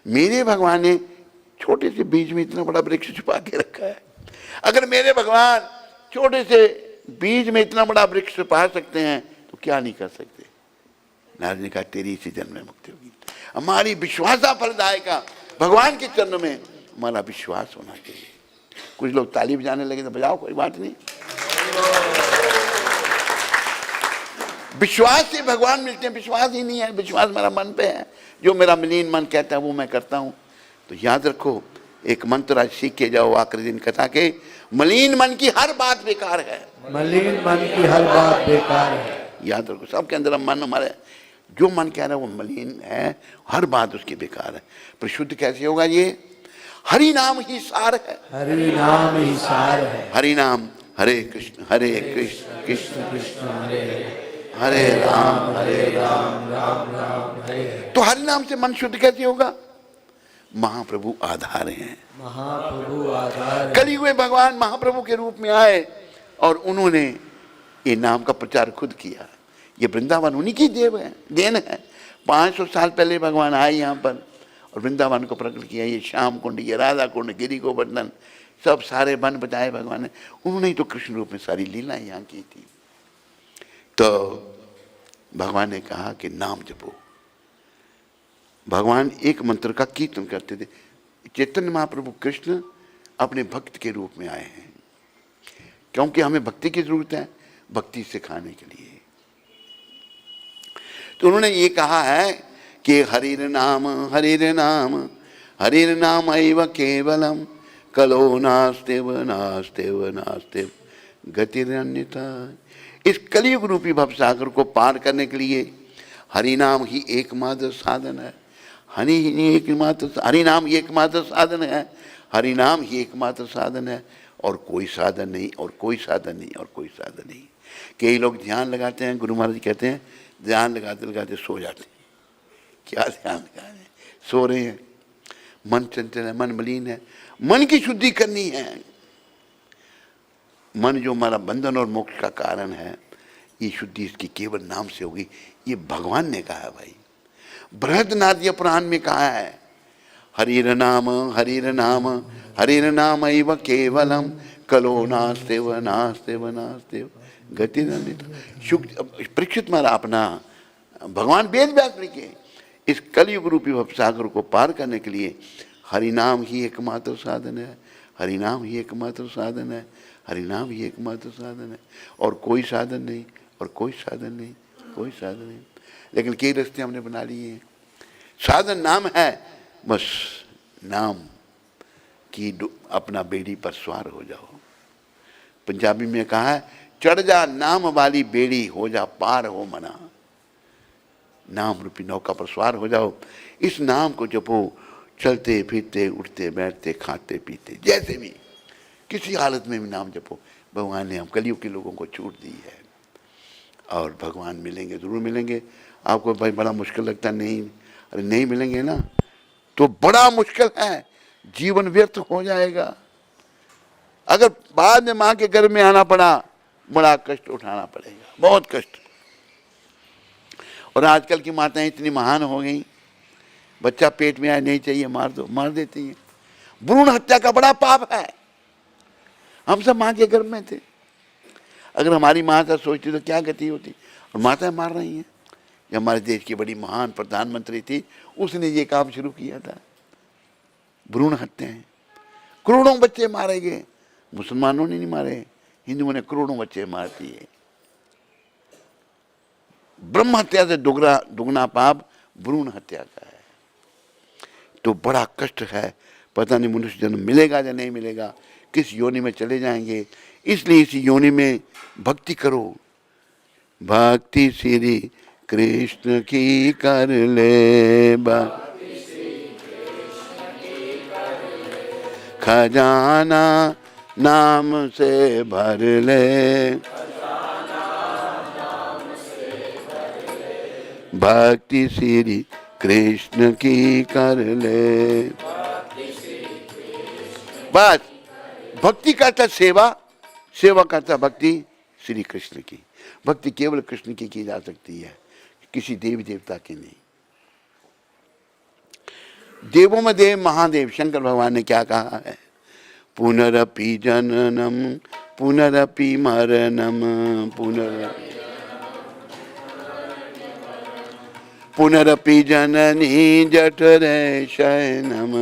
मेरे भगवान ने छोटे से बीज में इतना बड़ा वृक्ष छुपा के रखा है। अगर मेरे भगवान छोटे से बीज में इतना बड़ा वृक्ष छुपा सकते हैं तो क्या नहीं कर सकते? नारद ने कहा तेरी इसी जन्म में मुक्ति होगी। हमारी विश्वासा फलदायक का भगवान के चरणों में हमारा विश्वास होना चाहिए। कुछ लोग ताली बजाने लगे तो बजाओ, कोई बात नहीं। विश्वास से भगवान मिलते हैं। विश्वास ही नहीं है, विश्वास मेरा मन पे है, जो मेरा मलिन मन कहता है वो मैं करता हूं। तो याद रखो, एक मंत्र आज सीख के जाओ आखिरी दिन कथा के, मलिन मन की हर बात बेकार है। मलिन मन की हर बात बेकार है। याद रखो, सबके अंदर मन हमारे जो मन कह रहा है वो मलिन है, हर बात उसकी बेकार है। पर शुद्ध कैसे होगा? ये हरि नाम ही सार है। हरि नाम ही सार है। हरि नाम, हरे कृष्ण कृष्ण कृष्ण हरे राम राम राम हरे। तो हरि नाम से मन शुद्ध कैसे होगा? महाप्रभु आधार हैं। महाप्रभु आधार। कलयुग में भगवान महाप्रभु के रूप में आए और उन्होंने ये नाम का प्रचार खुद किया। ये वृंदावन उन्हीं की देन है। 500 साल पहले भगवान आए यहाँ पर और वृंदावन को प्रकट किया। ये श्याम कुंड, ये राधा कुंड, गिरी गोवर्धन, सब सारे वन बताए भगवान ने। उन्होंने ही तो कृष्ण रूप में सारी लीलाएं यहाँ की थी। तो भगवान ने कहा कि नाम जपो। भगवान एक मंत्र का कीर्तन करते थे। चैतन्य महाप्रभु कृष्ण अपने भक्त के रूप में आए हैं, क्योंकि हमें भक्ति की जरूरत है, भक्ति सिखाने के लिए। तो उन्होंने ये कहा है कि हरिर नाम एव केवलम कलो नास्तेव नास्तेव नास्तेव गतिरन्यथा। इस कलयुग रूपी भवसागर को पार करने के लिए हरि नाम ही एकमात्र साधन है। हरि नाम ही एकमात्र साधन है। हरि नाम ही एकमात्र साधन है, और कोई साधन नहीं, और कोई साधन नहीं, और कोई साधन नहीं। कई लोग ध्यान लगाते हैं, गुरु महाराज कहते हैं ध्यान लगाते लगाते सो जाते हैं। क्या ध्यान लगा रहे हैं? सो रहे हैं। मन चंचल है, मन मलिन है, मन की शुद्धि करनी है। मन जो हमारा बंधन और मोक्ष का कारण है, ये शुद्धि इसकी केवल नाम से होगी। ये भगवान ने कहा है भाई, बृहदनाथीय पुराण में कहा है, हरिर नाम एव केवलम कलो नास्तेव नास्तेव नास्तेव गतिरन्यथा। परीक्षित मारा अपना भगवान वेद व्यास लिखे, इस कलयुग रूपी भवसागर को पार करने के लिए हरि नाम ही एकमात्र साधन है। हरि नाम ही एकमात्र साधन है। हरि नाम ही एकमात्र साधन है, और कोई साधन नहीं, और कोई साधन नहीं, कोई साधन नहीं। लेकिन कई रास्ते हमने बना लिए हैं। साधन नाम है, बस नाम की अपना बेड़ी पर सवार हो जाओ। पंजाबी में कहा है चढ़ जा नाम वाली बेड़ी, हो जा पार हो मना। नाम रूपी नौका पर सवार हो जाओ, इस नाम को जपो, चलते फिरते उठते बैठते खाते पीते, जैसे भी किसी हालत में भी नाम जपो। भगवान ने हम कलयुग के लोगों को छूट दी है, और भगवान मिलेंगे, जरूर मिलेंगे। आपको भाई बड़ा मुश्किल लगता है, नहीं, अरे नहीं मिलेंगे ना तो बड़ा मुश्किल है, जीवन व्यर्थ हो जाएगा। अगर बाद में माँ के गर्भ में आना पड़ा, बड़ा कष्ट उठाना पड़ेगा, बहुत कष्ट। और आजकल की माताएं इतनी महान हो गई, बच्चा पेट में आए नहीं चाहिए, मार दो, मार देती हैं। भ्रूण हत्या का बड़ा पाप है। हम सब माँ के गर्भ में थे, अगर हमारी माँ ऐसा सोचती तो क्या गति होती। और माताएं मार रही हैं। जब हमारे देश की बड़ी महान प्रधानमंत्री थी, उसने ये काम शुरू किया था, भ्रूण हत्याएं। करोड़ों बच्चे मारे गए, मुसलमानों ने नहीं मारे, हिंदुओं ने करोड़ों बच्चे मार दिए। ब्रह्म हत्या से दुगना पाप भ्रूण हत्या का है। तो बड़ा कष्ट है, पता नहीं मनुष्य जन्म मिलेगा या नहीं मिलेगा, किस योनि में चले जाएंगे। इसलिए इस योनि में भक्ति करो। भक्ति श्री कृष्ण की कर ले, खजाना नाम से भर ले, भक्ति श्री कृष्ण की कर ले। बस भक्ति करता सेवा, सेवा करता भक्ति श्री कृष्ण की। भक्ति केवल कृष्ण की जा सकती है, किसी देवी देवता की नहीं। देवों में देव महादेव शंकर भगवान ने क्या कहा है, पुनरपि जननम पुनरपि मरणम पुनरपि जननी जठरे शयनम,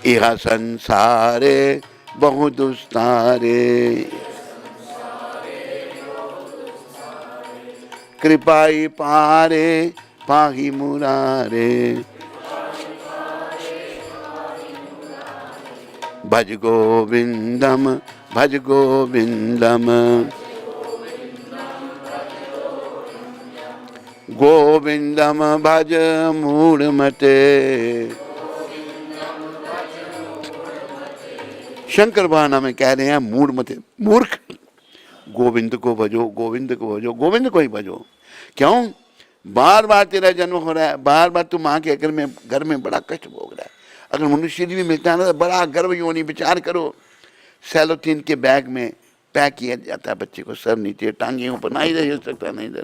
इह संसारे बहु दुस्तारे, कृपाई पारे पाहि मुरारे, भज गोविंदम भज गोविंदम, गोविंदम भज मूढ़मते। शंकर भगवान हमें कह रहे हैं मूढ़मते, मूर्ख, गोविंद को भजो, गोविंद को भजो, गोविंद को ही भजो। क्यों? बार बार तेरा जन्म हो रहा है, बार बार तू माँ के घर में बड़ा कष्ट भोग रहा है। अगर मनुष्य भी मिलता है ना तो बड़ा गर्भ योनि, विचार करो, सेलोथीन के बैग में पैक किया जाता है बच्चे को, सर नीचे टांगे ऊपर, नहीं रह सकता, नहीं दे,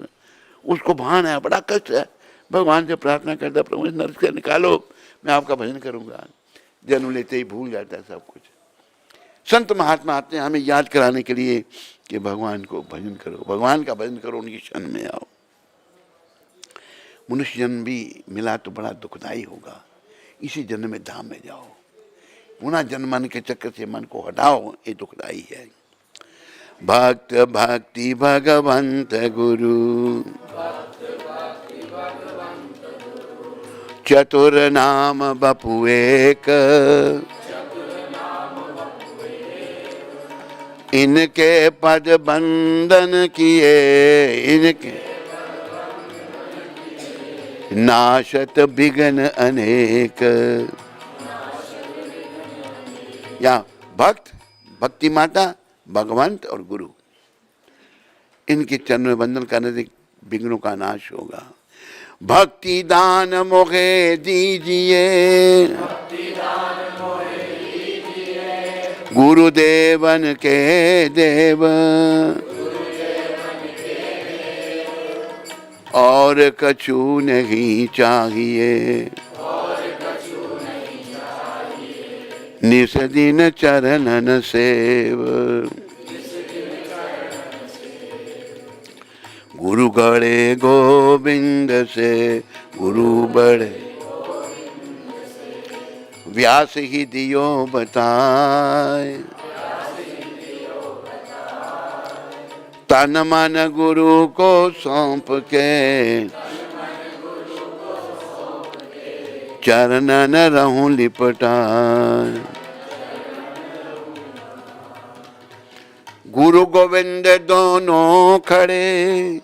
उसको भान है, बड़ा कष्ट है। भगवान से प्रार्थना करता, प्रभु नरक से निकालो, मैं आपका भजन करूंगा। जन्म लेते ही भूल जाता है सब कुछ। संत महात्मा आते हैं हमें याद कराने के लिए कि भगवान को भजन करो, भगवान का भजन करो, उनकी शरण में आओ। मनुष्य जन्म भी मिला तो बड़ा दुखदाई होगा, इसी जन्म में धाम में जाओ। पुनः जन्म के चक्कर से मन को हटाओ, ये दुखदाई है। भक्त भक्ति भगवंत गुरु, चतुर नाम बपु एक, इनके पद बंदन किए, इनके नाशत विघ्न अनेक। या भक्त, भक्ति माता, भगवंत और गुरु, इनके चरण में बंधन करने से विघ्नों का नाश होगा। भक्ति दान मोहे दीजिए, गुरुदेवन के देव, और कछु नहीं चाहिए, निस दिन चरणन सेव। गुरु गणे गोविंद से गुरु बड़े, व्यास ही दियो बताए, तन मन गुरु को सौंप के, चरणन रहूं लिपटाए। गुरु गोविंद दोनों खड़े,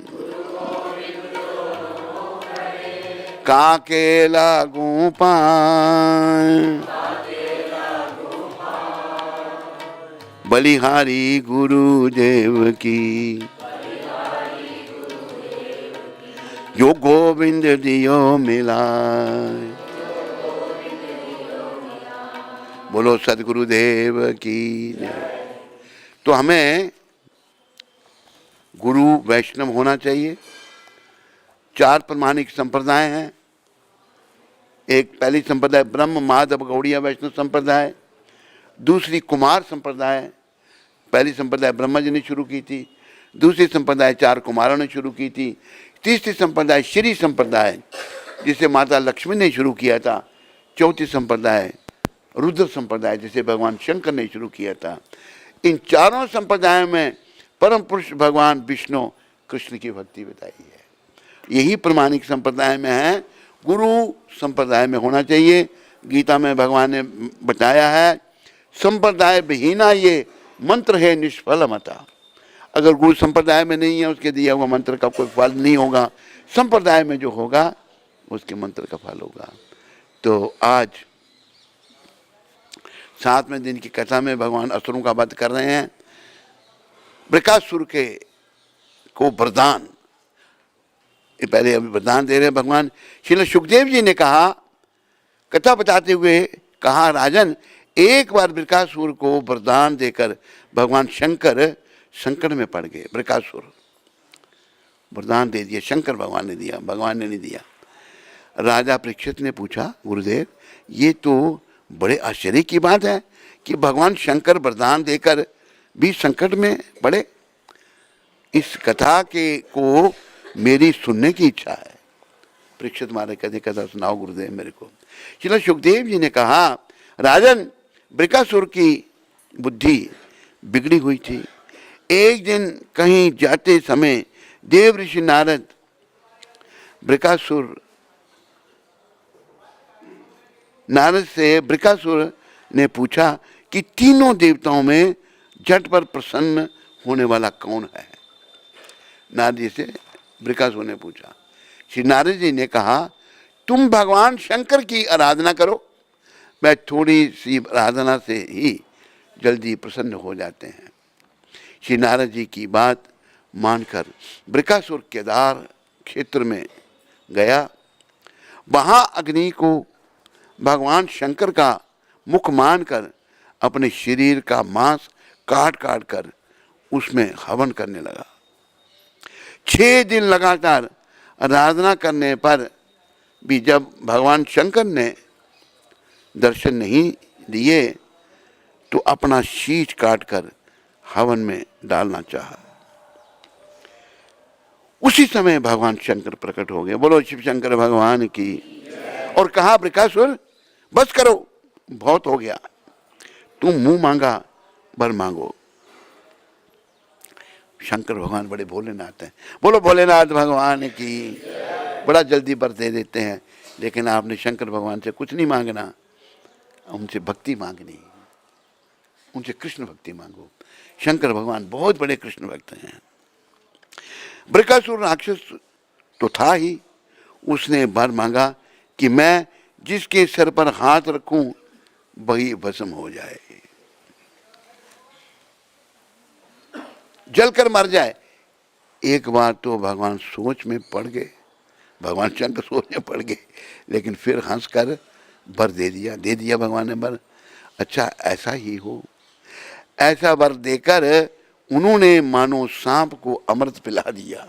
काके लागू पाएं, बलिहारी गुरुदेव की, जो गोविंद दियो मिलाए। बोलो सदगुरुदेव की जय। तो हमें गुरु वैष्णव होना चाहिए। 4 प्रमाणिक संप्रदाय हैं। एक पहली संप्रदाय ब्रह्म माधव गौड़िया वैष्णव संप्रदाय, दूसरी कुमार संप्रदाय। पहली संप्रदाय ब्रह्मा जी ने शुरू की थी, दूसरी संप्रदाय 4 कुमारों ने शुरू की थी, तीसरी संप्रदाय श्री संप्रदाय जिसे माता लक्ष्मी ने शुरू किया था, चौथी संप्रदाय रुद्र संप्रदाय जिसे भगवान शंकर ने शुरू किया था। इन चारों संप्रदायों में परम पुरुष भगवान विष्णु कृष्ण की भक्ति बताई है। यही प्रमाणिक संप्रदाय में है, गुरु संप्रदाय में होना चाहिए। गीता में भगवान ने बताया है, संप्रदाय विहीना ये मंत्र है निष्फल मता। अगर गुरु संप्रदाय में नहीं है, उसके दिया हुआ मंत्र का कोई फल नहीं होगा। संप्रदाय में जो होगा उसके मंत्र का फल होगा। तो आज 7वें दिन की कथा में भगवान असुरों का वध कर रहे हैं। बृकासुर के को वरदान, ये पहले अभी वरदान दे रहे हैं भगवान। श्री सुखदेव जी ने कहा, कथा बताते हुए कहा, राजन एक बार बृकासुर को वरदान देकर भगवान शंकर संकट में पड़ गए। बृकासुर वरदान दे दिया, शंकर भगवान ने दिया, भगवान ने नहीं दिया। राजा परीक्षित ने पूछा, गुरुदेव ये तो बड़े आश्चर्य की बात है कि भगवान शंकर वरदान देकर भी संकट में पड़े। इस कथा के को मेरी सुनने की इच्छा है। परीक्षित महाराज कहते, कथा सुनाओ गुरुदेव मेरे को। श्री सुखदेव जी ने कहा, राजन बृकासुर की बुद्धि बिगड़ी हुई थी। एक दिन कहीं जाते समय देव ऋषि नारद से बृकासुर ने पूछा कि तीनों देवताओं में झट पर प्रसन्न होने वाला कौन है। नारद जी से बृकासुर ने पूछा। श्री नारद जी ने कहा, तुम भगवान शंकर की आराधना करो, मैं थोड़ी सी आराधना से ही जल्दी प्रसन्न हो जाते हैं। श्री नारद जी की बात मानकर बृकासुर केदार क्षेत्र में गया। वहाँ अग्नि को भगवान शंकर का मुख मानकर अपने शरीर का मांस काट काट कर उसमें हवन करने लगा। 6 दिन लगातार आराधना करने पर भी जब भगवान शंकर ने दर्शन नहीं दिए तो अपना शीश काट कर हवन में डालना चाहा। उसी समय भगवान शंकर प्रकट हो गए। बोलो शिव शंकर भगवान की। और कहा, बृकासुर बस करो, बहुत हो गया, तुम मुंह मांगा वर मांगो। शंकर भगवान बड़े भोलेनाथ हैं। बोलो भोलेनाथ भगवान की। बड़ा जल्दी वर दे देते हैं, लेकिन आपने शंकर भगवान से कुछ नहीं मांगना, उनसे भक्ति मांगनी, उनसे कृष्ण भक्ति मांगो। शंकर भगवान बहुत बड़े कृष्ण भक्त हैं। बृकासुर राक्षस तो था ही, उसने वर मांगा कि मैं जिसके सर पर हाथ रखूं वही भस्म हो जाए, जलकर मर जाए। एक बार तो भगवान सोच में पड़ गए, भगवान शंकर सोच में पड़ गए, लेकिन फिर हंसकर वर दे दिया भगवान ने वर। अच्छा ऐसा ही हो। ऐसा वर देकर उन्होंने मानो सांप को अमृत पिला दिया।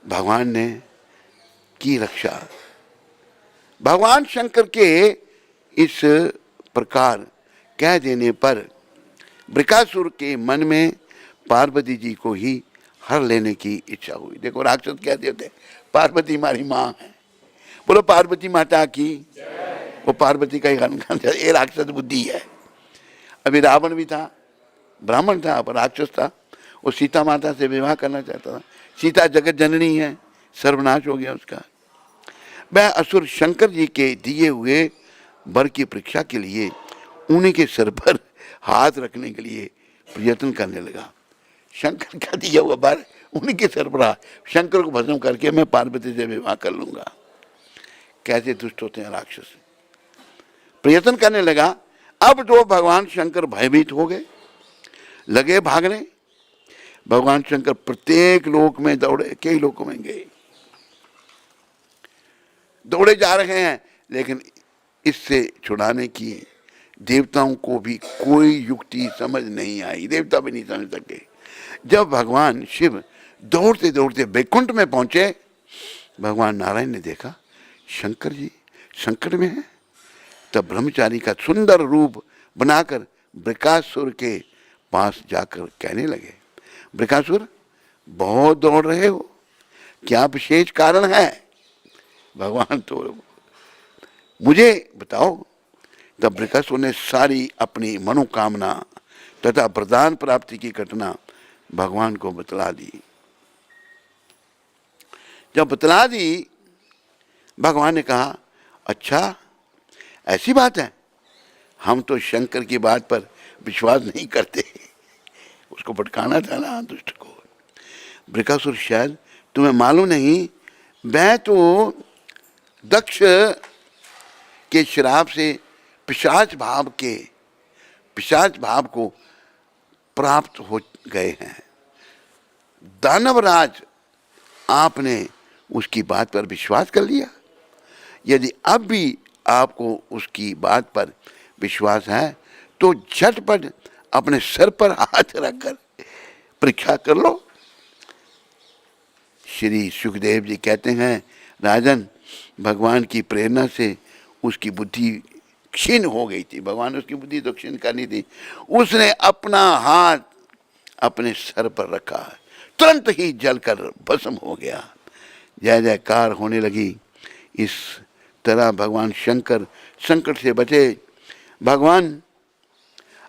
भगवान ने की रक्षा। भगवान शंकर के इस प्रकार कह देने पर बृकासुर के मन में पार्वती जी को ही हर लेने की इच्छा हुई। देखो राक्षस कहते थे पार्वती हमारी माँ है। बोलो पार्वती माता की। वो पार्वती का ही ये राक्षस बुद्धि है। अभी रावण भी था, ब्राह्मण था पर राक्षस था। वो सीता माता से विवाह करना चाहता था। सीता जगत जननी है, सर्वनाश हो गया उसका। वह असुर शंकर जी के दिए हुए वर की परीक्षा के लिए उन्हीं के सर पर हाथ रखने के लिए प्रयत्न करने लगा। शंकर का दिया हुआ बार उनके सर पर आ, शंकर को भस्म करके मैं पार्वती से विवाह कर लूंगा। कैसे दुष्ट होते हैं राक्षस। प्रयत्न करने लगा। अब तो भगवान शंकर भयभीत हो गए, लगे भागने। भगवान शंकर प्रत्येक लोक में दौड़े, कई लोकों में गए, दौड़े जा रहे हैं, लेकिन इससे छुड़ाने की देवताओं को भी कोई युक्ति समझ नहीं आई, देवता भी नहीं समझ सके। जब भगवान शिव दौड़ते दौड़ते वैकुंठ में पहुंचे, भगवान नारायण ने देखा शंकर जी संकट में हैं। तब ब्रह्मचारी का सुंदर रूप बनाकर वृकासुर के पास जाकर कहने लगे, वृकासुर बहुत दौड़ रहे हो, क्या विशेष कारण है? भगवान तो मुझे बताओ। तब वृकासुर ने सारी अपनी मनोकामना तथा वरदान प्राप्ति की घटना भगवान को बतला दी। जब बतला दी, भगवान ने कहा, अच्छा ऐसी बात है, हम तो शंकर की बात पर विश्वास नहीं करते। उसको भटकाना था ना दुष्ट को। वृकासुर, शायद तुम्हें मालूम नहीं, मैं तो दक्ष के श्राप से पिशाच भाव को प्राप्त हो गए हैं। दानवराज, आपने उसकी बात पर विश्वास कर लिया। यदि अब भी आपको उसकी बात पर विश्वास है तो झटपट अपने सर पर हाथ रखकर परीक्षा कर लो। श्री सुखदेव जी कहते हैं, राजन, भगवान की प्रेरणा से उसकी बुद्धि क्षीण हो गई थी। भगवान ने उसकी बुद्धि तो क्षीण करनी थी। उसने अपना हाथ अपने सर पर रखा, तुरंत ही जलकर भस्म हो गया। जय जयकार होने लगी। इस तरह भगवान शंकर संकट से बचे।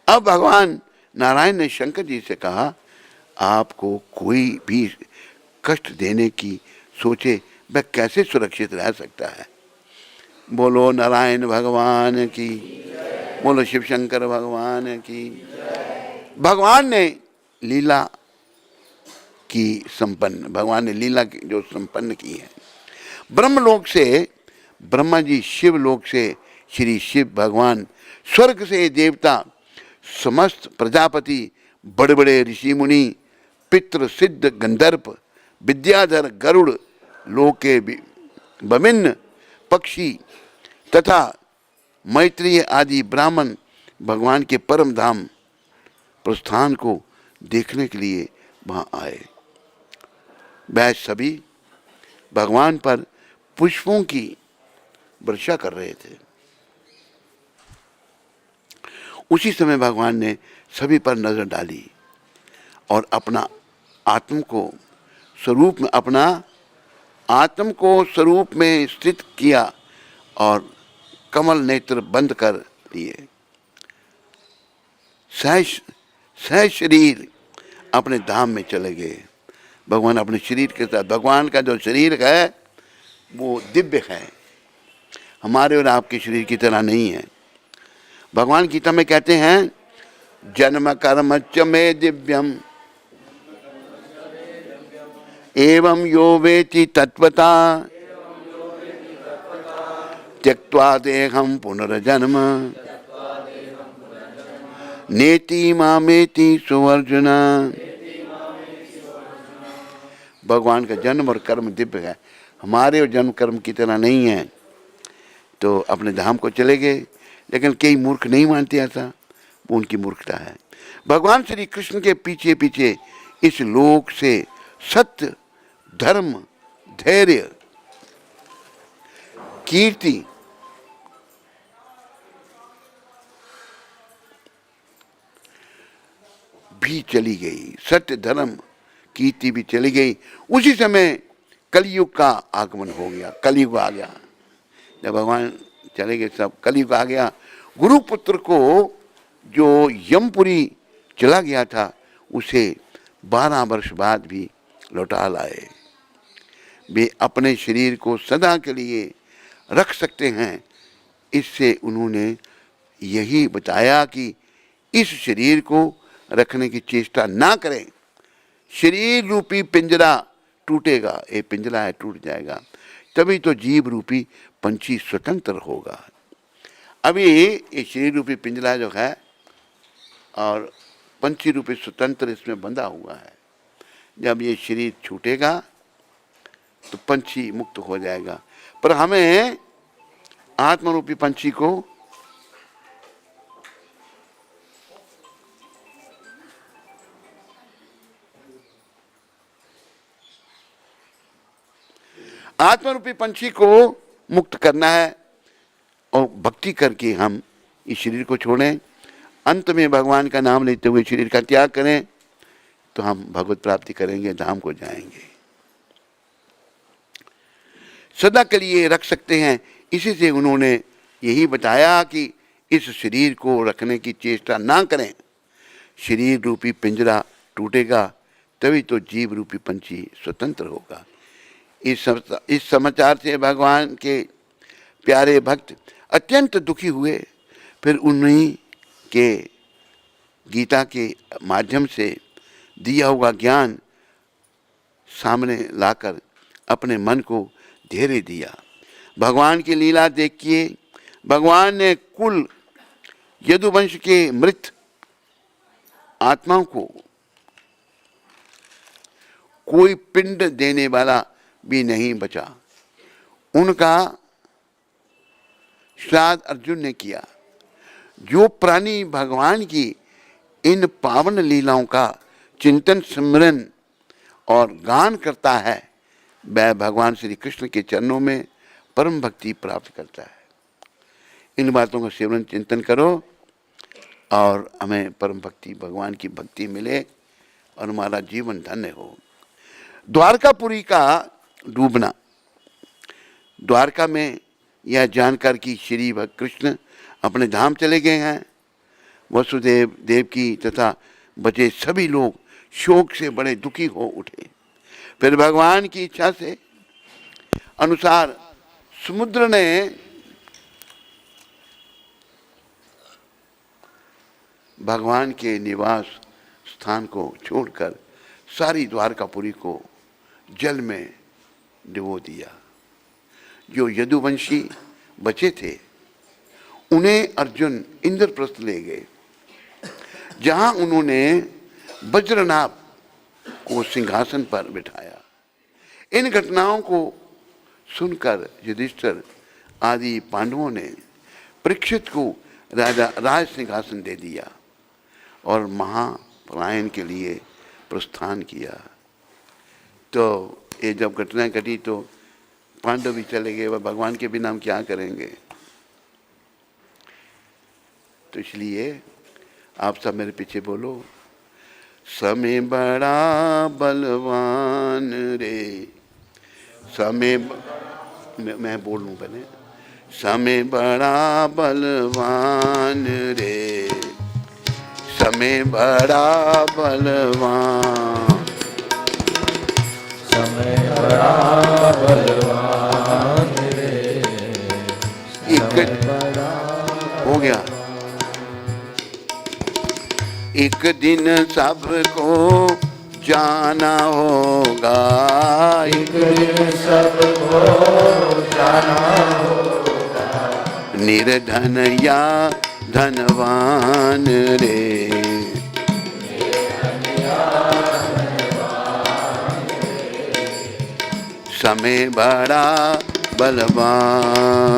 अब भगवान नारायण ने शंकर जी से कहा, आपको कोई भी कष्ट देने की सोचे वह कैसे सुरक्षित रह सकता है। बोलो नारायण भगवान की, बोलो शिव शंकर भगवान की। भगवान ने लीला जो संपन्न की है। ब्रह्मलोक से ब्रह्मा जी, शिवलोक से श्री शिव भगवान, स्वर्ग से देवता, समस्त प्रजापति, बड़े बड़े ऋषि मुनि, पितृ सिद्ध गंधर्व, विद्याधर गरुड़, लोके विभिन्न पक्षी तथा मैत्रेय आदि ब्राह्मण भगवान के परम धाम प्रस्थान को देखने के लिए वहां आए। वह सभी भगवान पर पुष्पों की वर्षा कर रहे थे। उसी समय भगवान ने सभी पर नजर डाली और अपना आत्म को स्वरूप में स्थित किया और कमल नेत्र बंद कर लिए। सह शरीर अपने धाम में चले गए। भगवान अपने शरीर के साथ, भगवान का जो शरीर है वो दिव्य है, हमारे और आपके शरीर की तरह नहीं है। भगवान गीता में कहते हैं, जन्म कर्म च मे दिव्यम एवं यो वेति तत्वता त्यक्त्वा देहं पुनर्जन्म नेति मामेति सुवर्जुन। भगवान का जन्म और कर्म दिव्य है, हमारे और जन्म कर्म की तरह नहीं है। तो अपने धाम को चले गए, लेकिन कई मूर्ख नहीं मानते ऐसा, वो उनकी मूर्खता है। भगवान श्री कृष्ण के पीछे पीछे इस लोक से सत्य, धर्म, धैर्य, कीर्ति, भी चली गई। सत्य, धर्म, कीर्ति भी चली गई। उसी समय कलयुग का आगमन हो गया, कलयुग आ गया। जब भगवान चले गए सब, कलयुग आ गया। गुरुपुत्र को जो यमपुरी चला गया था उसे 12 वर्ष बाद भी लौटा लाए। वे अपने शरीर को सदा के लिए रख सकते हैं। इससे उन्होंने यही बताया कि इस शरीर को रखने की चेष्टा ना करें, शरीर रूपी पिंजरा टूटेगा, ये पिंजरा है टूट जाएगा, तभी तो जीव रूपी पंछी स्वतंत्र होगा। अभी ये शरीर रूपी पिंजरा जो है और पंछी रूपी स्वतंत्र इसमें बंधा हुआ है। जब ये शरीर छूटेगा तो पंछी मुक्त हो जाएगा। पर हमें आत्मरूपी पंछी को मुक्त करना है और भक्ति करके हम इस शरीर को छोड़ें, अंत में भगवान का नाम लेते हुए शरीर का त्याग करें, तो हम भगवत प्राप्ति करेंगे, धाम को जाएंगे, सदा के लिए रख सकते हैं। इसी से उन्होंने यही बताया कि इस शरीर को रखने की चेष्टा ना करें, शरीर रूपी पिंजरा टूटेगा, तभी तो जीव रूपी पंछी स्वतंत्र होगा। इस समाचार से भगवान के प्यारे भक्त अत्यंत दुखी हुए। फिर उन्हीं के गीता के माध्यम से दिया हुआ ज्ञान सामने लाकर अपने मन को धैर्य दिया। भगवान की लीला देखिए, भगवान ने कुल यदुवंश के मृत आत्माओं को कोई पिंड देने वाला भी नहीं बचा। उनका श्राद्ध अर्जुन ने किया। जो प्राणी भगवान की इन पावन लीलाओं का चिंतन, स्मरण और गान करता है, वह भगवान श्री कृष्ण के चरणों में परम भक्ति प्राप्त करता है। इन बातों का सेवन चिंतन करो और हमें परम भक्ति, भगवान की भक्ति मिले और हमारा जीवन धन्य हो। द्वारकापुरी का डूबना। द्वारका में यह जानकर कि श्री कृष्ण अपने धाम चले गए हैं, वसुदेव, देवकी तथा बचे सभी लोग शोक से बड़े दुखी हो उठे। फिर भगवान की इच्छा से अनुसार समुद्र ने भगवान के निवास स्थान को छोड़कर सारी द्वारकापुरी को जल में डुबो दिया। जो यदुवंशी बचे थे उन्हें अर्जुन इंद्रप्रस्थ ले गए, जहां उन्होंने वज्रनाभ को सिंहासन पर बिठाया। इन घटनाओं को सुनकर युधिष्ठिर आदि पांडवों ने परीक्षित को राज सिंहासन दे दिया और महापलायन के लिए प्रस्थान किया। तो ये जब घटना घटी तो पांडव भी चले गए, वह भगवान के बिना हम क्या करेंगे। तो इसलिए आप सब मेरे पीछे बोलो, समय बड़ा बलवान रे, समय मैं बोल लूँ पहले, समय बड़ा बलवान रे, समय बड़ा बलवान, समय बड़ा बलवान रे, एक हो गया। एक दिन सबको जाना होगा, एक दिन सबको जाना होगा, निर्धन या धनवान रे, समय बड़ा बलवान।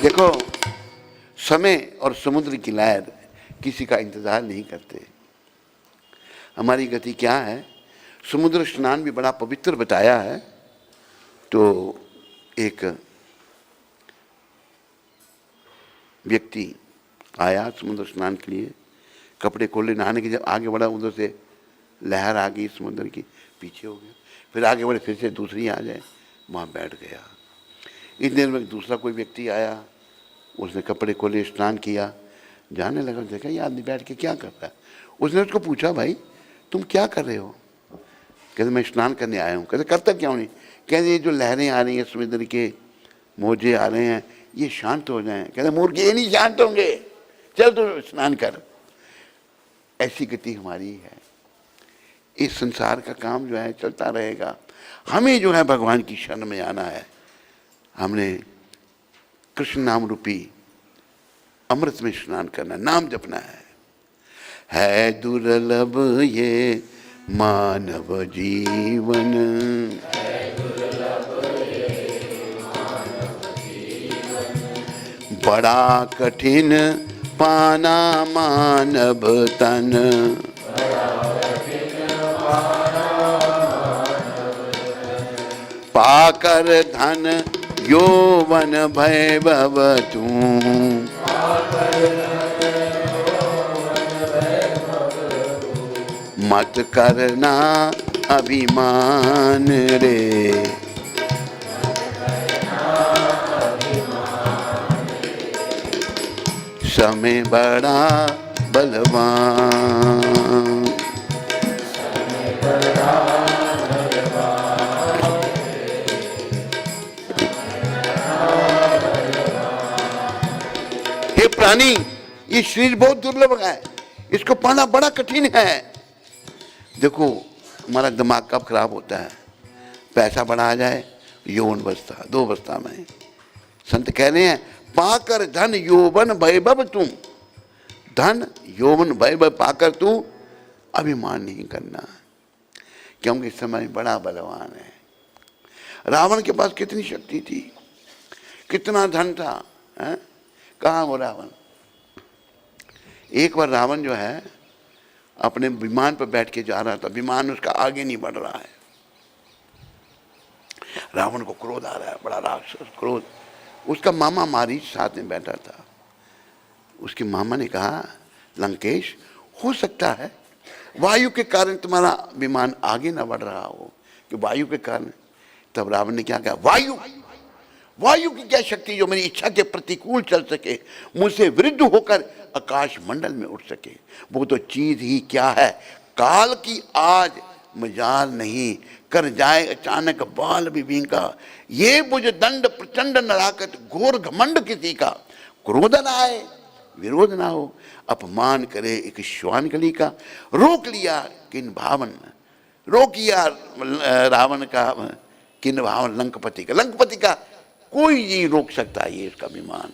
देखो, समय और समुद्र की लहर किसी का इंतजार नहीं करते। हमारी गति क्या है? समुद्र स्नान भी बड़ा पवित्र बताया है। तो एक व्यक्ति आया समुद्र स्नान के लिए, कपड़े खोले, नहाने के जब आगे बढ़ा, उधर से लहर आ गई समुद्र की, पीछे हो गया। फिर आगे बढ़े, फिर से दूसरी आ जाए, वहाँ बैठ गया। इतनी देर में दूसरा कोई व्यक्ति आया, उसने कपड़े खोले, स्नान किया, जाने लगा। देखा ये आदमी बैठ के क्या कर रहा है। उसने उसको पूछा, भाई तुम क्या कर रहे हो? कहते मैं स्नान करने आया हूँ। कहते करता क्यों नहीं? कहते ये जो लहरें आ रही हैं समुद्र के, मौजे आ रहे हैं, ये शांत हो जाएं। कहते मूर्ख ये नहीं शांत होंगे, चल तो स्नान कर। ऐसी गति हमारी है। इस संसार का काम जो है चलता रहेगा। हमें जो है भगवान की शरण में आना है। हमने कृष्ण नाम रूपी अमृत में स्नान करना, नाम जपना है दुर्लभ ये मानव जीवन, बड़ा कठिन पाना मानव तन, पाकर धन यौवन वैभव तू, मत करना अभिमान रे, समय बड़ा बलवान। हे प्राणी, ये शरीर बहुत दुर्लभ है, इसको पाना बड़ा कठिन है। देखो हमारा दिमाग कब खराब होता है? पैसा बड़ा आ जाए, यौवन बसता, 2 अवस्था में। संत कह रहे हैं पाकर धन यौवन वैभव तुम, धन यौवन वैभव पाकर तू अभिमान नहीं करना, क्योंकि समय बड़ा बलवान है। रावण के पास कितनी शक्ति थी, कितना धन था, है? कहाँ वो रावण? एक बार रावण जो है अपने विमान पर बैठ के जा रहा था, विमान उसका आगे नहीं बढ़ रहा है। रावण को क्रोध आ रहा है, बड़ा राक्षस क्रोध। उसका मामा मारीच साथ में बैठा था। उसके मामा ने कहा लंकेश, हो सकता है वायु के कारण तुम्हारा विमान आगे ना बढ़ रहा हो, कि वायु के कारण। तब रावण ने क्या कहा, वायु वायु की क्या शक्ति जो मेरी इच्छा के प्रतिकूल चल सके, मुझसे विरुद्ध होकर आकाश मंडल में उठ सके? वो तो चीज ही क्या है, काल की आज मजाल नहीं, कर जाए अचानक बाल विभिंका। ये बुझ दंड प्रचंड नराकत, घोर घमंड किसी का, क्रोध न आए विरोध ना हो, अपमान करे एक श्वान कली का। रोक लिया किन भावन, रोकिया रावण का किन भावन, लंकपति का, लंकपति का कोई नहीं रोक सकता ये इसका विमान।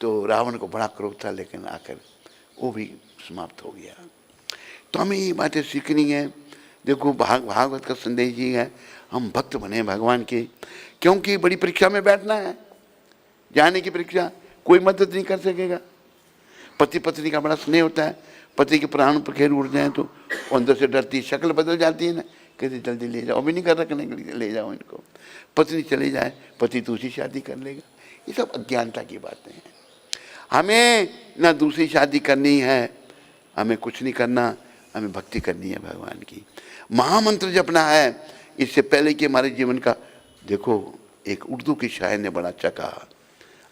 तो रावण को बड़ा क्रोध था, लेकिन आकर वो भी समाप्त हो गया। तो हमें ये बातें सीखनी है। देखो भागवत का संदेश ही है, हम भक्त बने भगवान के, क्योंकि बड़ी परीक्षा में बैठना है, जाने की परीक्षा, कोई मदद नहीं कर सकेगा। पति पत्नी का बड़ा स्नेह होता है, पति के प्राण पखेर उड़ जाए तो अंदर से डरती, शक्ल बदल जाती है ना, कहते जल्दी ले जाओ, अभी नहीं कर रखने के लिए, ले जाओ इनको। पत्नी चली जाए, पति दूसरी शादी कर लेगा। ये सब अज्ञानता की बातें हैं। हमें ना दूसरी शादी करनी है, हमें कुछ नहीं करना, हमें भक्ति करनी है भगवान की, महामंत्र जपना है। इससे पहले कि हमारे जीवन का, देखो एक उर्दू की शायर ने बड़ा अच्छा कहा,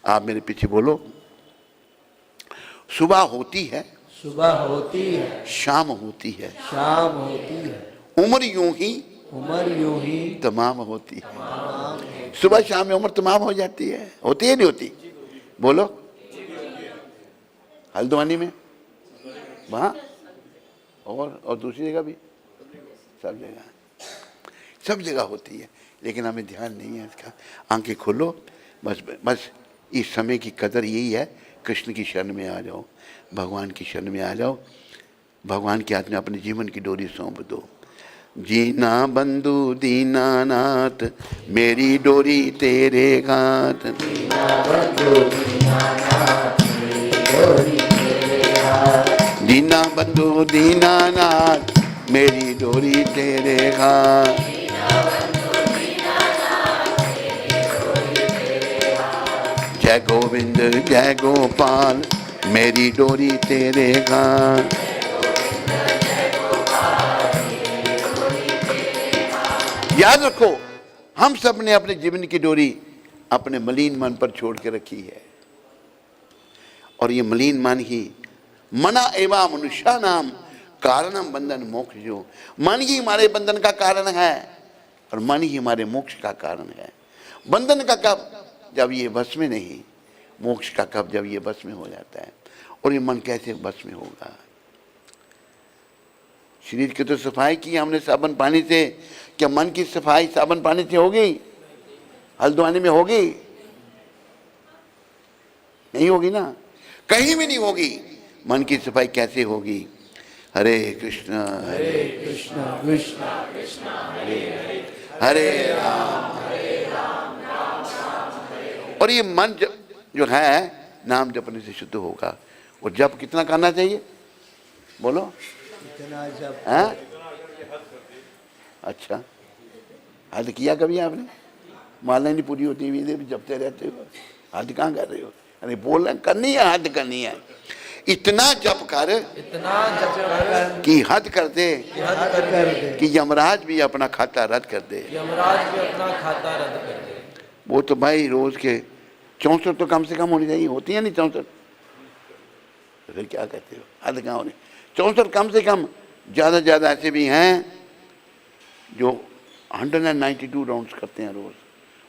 आप मेरे पीछे बोलो, सुबह होती है, सुबह होती है, शाम होती है, शाम होती है, उम्र यूं ही तमाम होती है। सुबह शाम में उम्र तमाम हो जाती है, होती है नहीं होती? बोलो, हल्द्वानी में, वहाँ और दूसरी जगह भी, सब जगह होती है, लेकिन हमें ध्यान नहीं है इसका। आंखें खोलो, बस इस समय की कदर यही है, कृष्ण की शरण में आ जाओ, भगवान की शरण में आ जाओ, भगवान के हाथ में अपने जीवन की डोरी सौंप दो। जीना बंधु दीनानाथ, मेरी डोरी तेरे हाथ, जीना बंधु दीनानाथ, मेरी डोरी तेरे हाथ। जय गोविंद जय गोपाल, मेरी डोरी तेरे हाथ। याद रखो, हम सब ने अपने जीवन की डोरी अपने मलिन मन पर छोड़ के रखी है, और ये मलिन मन ही मना एवं मनुष्या नाम कारणम बंधन मोक्ष जो, मन ही हमारे बंधन का कारण है और मन ही हमारे मोक्ष का कारण है। बंधन का कब? जब ये बस में नहीं, मोक्ष का कब? जब ये बस में हो जाता है। और ये मन कैसे बस में होगा? शरीर की तो सफाई की हमने साबुन पानी से, क्या मन की सफाई साबुन पानी से होगी? हल्द्वानी में होगी? नहीं होगी ना, कहीं भी नहीं होगी। मन की सफाई कैसे होगी? हरे कृष्ण कृष्ण कृष्ण कृष्ण हरे हरे, हरे राम। और ये मन जो है नाम जपने से शुद्ध होगा। और जप कितना करना चाहिए बोलो? इतना जब हैं? अच्छा, हद किया कभी आपने? माला नहीं पूरी होती हुई जपते रहते हो, हद कहाँ कर रहे हो? अरे बोल रहे करनी है, हद करनी है। इतना जप कर, इतना जप कर कि हद कर दे, हद कर दे, कि यमराज भी अपना खाता रद्द कर दे। यमराज भी अपना खाता रद्द कर दे। वो तो भाई रोज के 64 तो कम से कम होनी चाहिए, होती है नहीं 64? फिर क्या कहते हो, हद कहाँ होनी? 64 कम से कम, ज़्यादा से ज़्यादा ऐसे भी हैं जो 192 राउंड्स करते हैं रोज,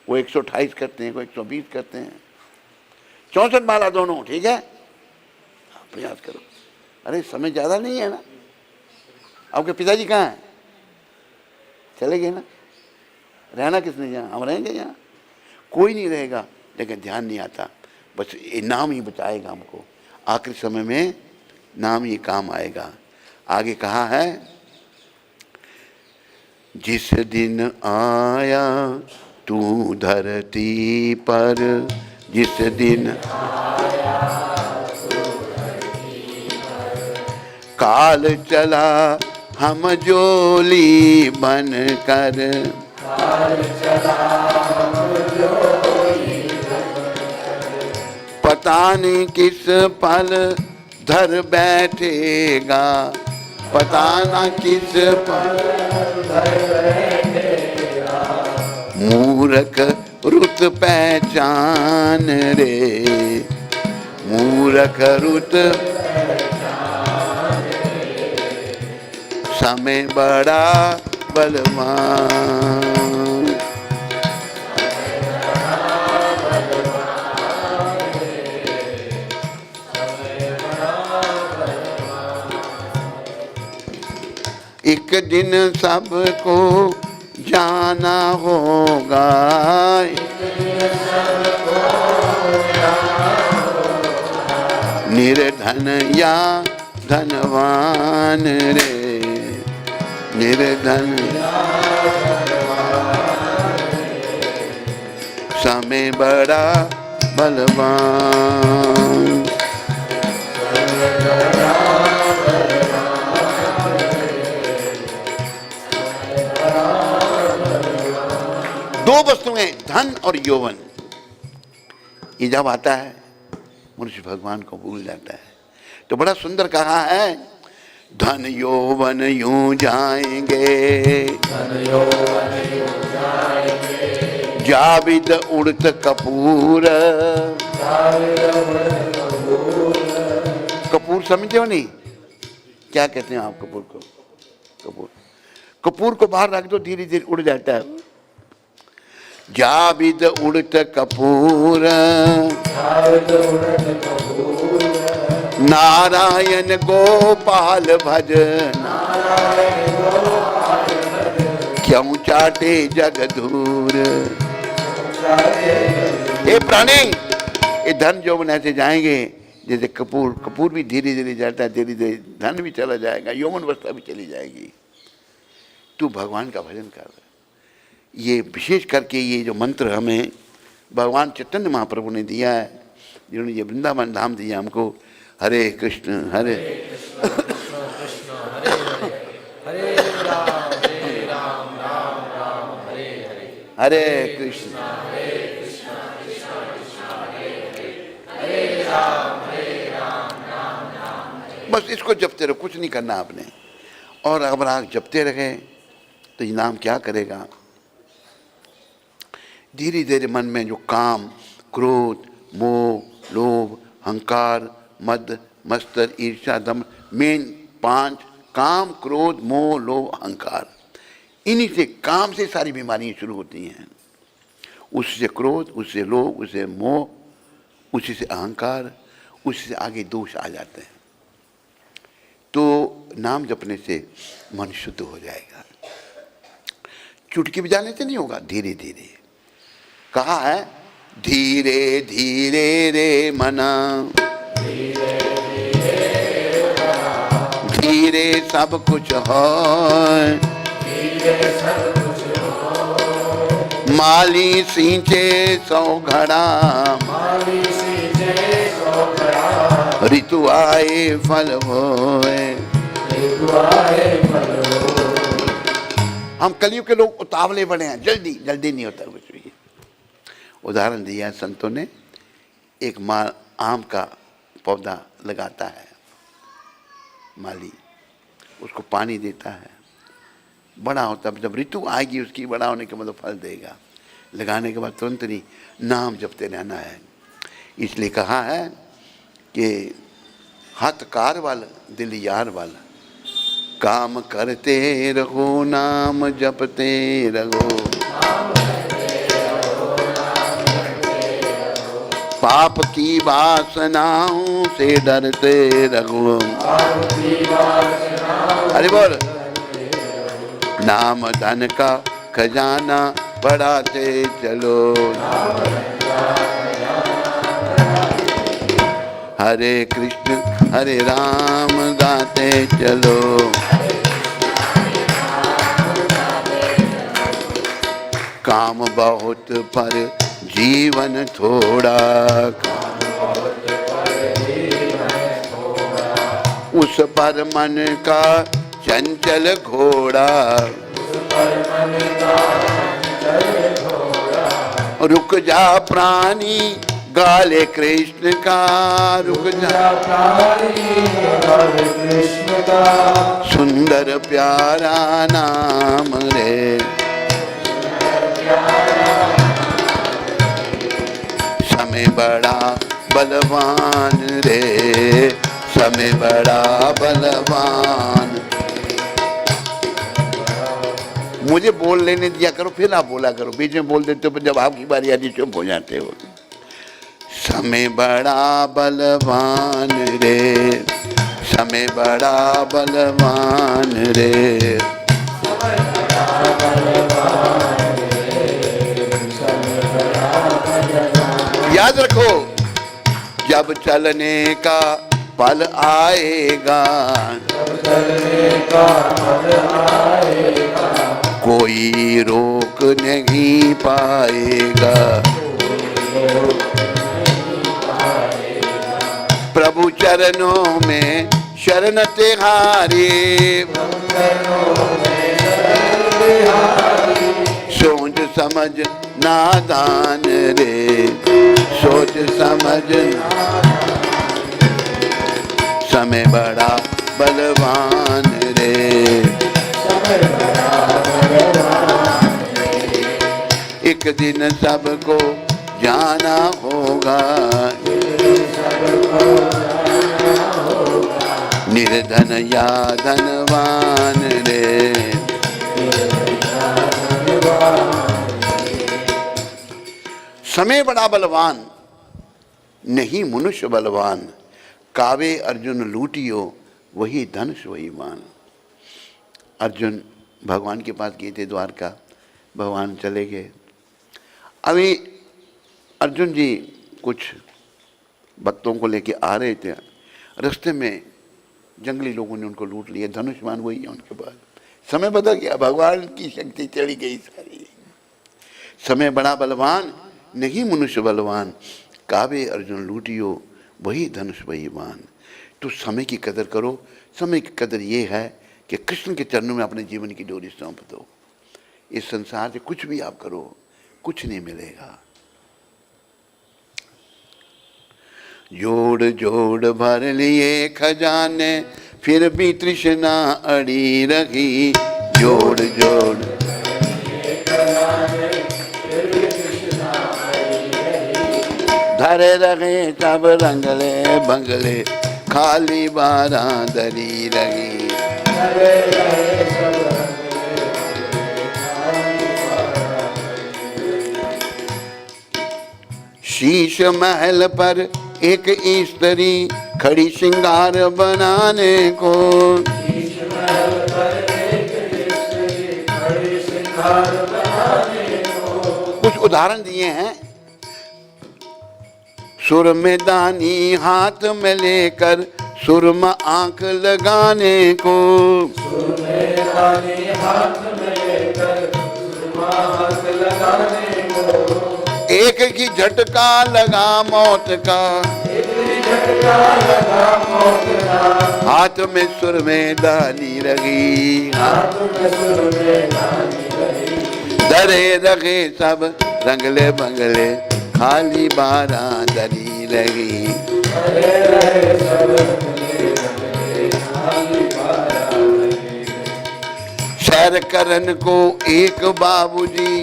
वो 128 करते हैं, कोई 120 करते हैं। 64 वाला दोनों, ठीक है, प्रयास करो। अरे समय ज़्यादा नहीं है ना? आपके पिताजी कहाँ हैं? चले गए ना? रहना किसने यहाँ? हम रहेंगे यहाँ? कोई नहीं रहेगा, लेकिन ध्यान नहीं आता। बस ये नाम ही बचाएगा हमको, आखिरी समय में नाम ही काम आएगा। आगे कहा है, जिस दिन आया तू धरती पर, जिस दिन काल चला हम जोली बन कर, पता नहीं किस पल धर बैठेगा, पता ना किस पल मूर्ख रुत पहचान रे, मूर्ख रुत समय बड़ा बलवान। एक दिन सबको जाना होगा, निर्धन या धनवान रे, निर्धन समय बड़ा बलवान। दो वस्तुएं, धन और यौवन, ये जब आता है मनुष्य भगवान को भूल जाता है। तो बड़ा सुंदर कहा है, धन यौवन यूं जाएंगे, धन यौवन यूं जाएंगे, जाविद उड़त कपूर। कपूर समझते हो नहीं? क्या कहते हैं आप कपूर को? कपूर, कपूर को बाहर रख दो, धीरे धीरे उड़ जाता है। जाविद उड़त कपूर, नारायण गोपाल भज, क्यों चाटे जगधूर। ये प्राणी, ये धन यौवन ऐसे जाएंगे जैसे कपूर, कपूर भी धीरे धीरे जाता है, धीरे धीरे धन भी चला जाएगा, यौवन अवस्था भी चली जाएगी। तू भगवान का भजन कर। ये विशेष करके ये जो मंत्र हमें भगवान चैतन्य महाप्रभु ने दिया है, जिन्होंने ये वृंदावन धाम दिया हमको। हरे कृष्ण हरे कृष्ण हरे हरे, हरे राम राम राम हरे हरे, हरे कृष्ण कृष्ण कृष्ण हरे हरे, हरे राम राम राम। बस इसको जपते रहो, कुछ नहीं करना आपने। और अगर आप जपते रहे तो ये नाम क्या करेगा, धीरे धीरे मन में जो काम, क्रोध, मोह, लोभ, अहंकार, मद, मत्सर, ईर्ष्या, दम, मेन 5 काम, क्रोध, मोह, लोभ, अहंकार, इन्हीं से, काम से सारी बीमारियां शुरू होती हैं। उससे क्रोध, उससे लोभ, उससे मोह, उसी से अहंकार, उसी से आगे दोष आ जाते हैं। तो नाम जपने से मन शुद्ध हो जाएगा। चुटकी बजाने से नहीं होगा, धीरे धीरे। कहा है धीरे धीरे रे मना, धीरे सब कुछ है, माली सींचे सौ घड़ा, ऋतु आए फल होए। हम कलयुग के लोग उतावले बड़े हैं, जल्दी जल्दी नहीं होता कुछ भी। उदाहरण दिया संतों ने, एक आम का पौधा लगाता है माली, उसको पानी देता है, बड़ा होता है, जब ऋतु आएगी उसकी बड़ा होने के बाद फल देगा। लगाने के बाद तुरंत नहीं, नाम जपते रहना है। इसलिए कहा है कि हाथ कार वाला दिल यार वाला, काम करते रहो नाम जपते रहो, पाप की वासनाओं से डरते रहो। अरे बोल, नाम धन का खजाना बढ़ाते चलो, हरे कृष्ण हरे राम गाते चलो। काम बहुत पर जीवन थोड़ा, उस पर मन का चंचल घोड़ा, रुक जा प्राणी गाले कृष्ण का, रुक जा प्राणी गाले कृष्ण का, सुंदर प्यारा नाम रे, समय बड़ा बलवान रे, समय बड़ा बलवान। मुझे बोल लेने दिया करो, फिर आप बोला करो, बीच में बोल देते हो, जब आपकी बारी आती चुप हो जाते हो। समय बड़ा बलवान रे, समय बड़ा बलवान रे, याद रखो जब चलने का पल आएगा, कोई रोक नहीं पाएगा, प्रभु चरणों में शरण तिहारी, सोच समझ नादान रे, सोच समझ, समय बड़ा बलवान रे, एक दिन सबको जाना होगा, निर्धन या धनवान रे, समय बड़ा बलवान नहीं मनुष्य बलवान, कावे अर्जुन लूटियो वही धनुष वही मान। अर्जुन भगवान के पास गए थे द्वारका, भगवान चले गए। अभी अर्जुन जी कुछ भक्तों को लेके आ रहे थे, रास्ते में जंगली लोगों ने उनको लूट लिया, धनुष्मान वही है उनके पास। समय बदल गया, भगवान की शक्ति चली गई सारी। समय बड़ा बलवान नहीं मनुष्य बलवान, कावे अर्जुन लूटियो वही धनुष वही बाण। तो समय की कदर करो। समय की कदर ये है कि कृष्ण के चरणों में अपने जीवन की डोरी सौंप दो। इस संसार से कुछ भी आप करो, कुछ नहीं मिलेगा। जोड़ जोड़ भर लिए खजाने, फिर भी तृष्णा अड़ी रही। जोड़ जोड़ धरे रहे सब रंगले बंगले, खाली बारादरी रही। शीश महल पर एक स्त्री खड़ी श्रृंगार बनाने को। कुछ उदाहरण दिए हैं। सुरमे दानी हाथ में लेकर सुरमा आंख लगाने को। सुरमे दानी हाथ में लेकर सुरमा आंख लगाने को। एक की झटका लगा मौत का, हाथ में सुरमे दानी लगी। दरे रगे सब रंगले बंगले खाली बारादरी लगी। सैर करन को एक बाबूजी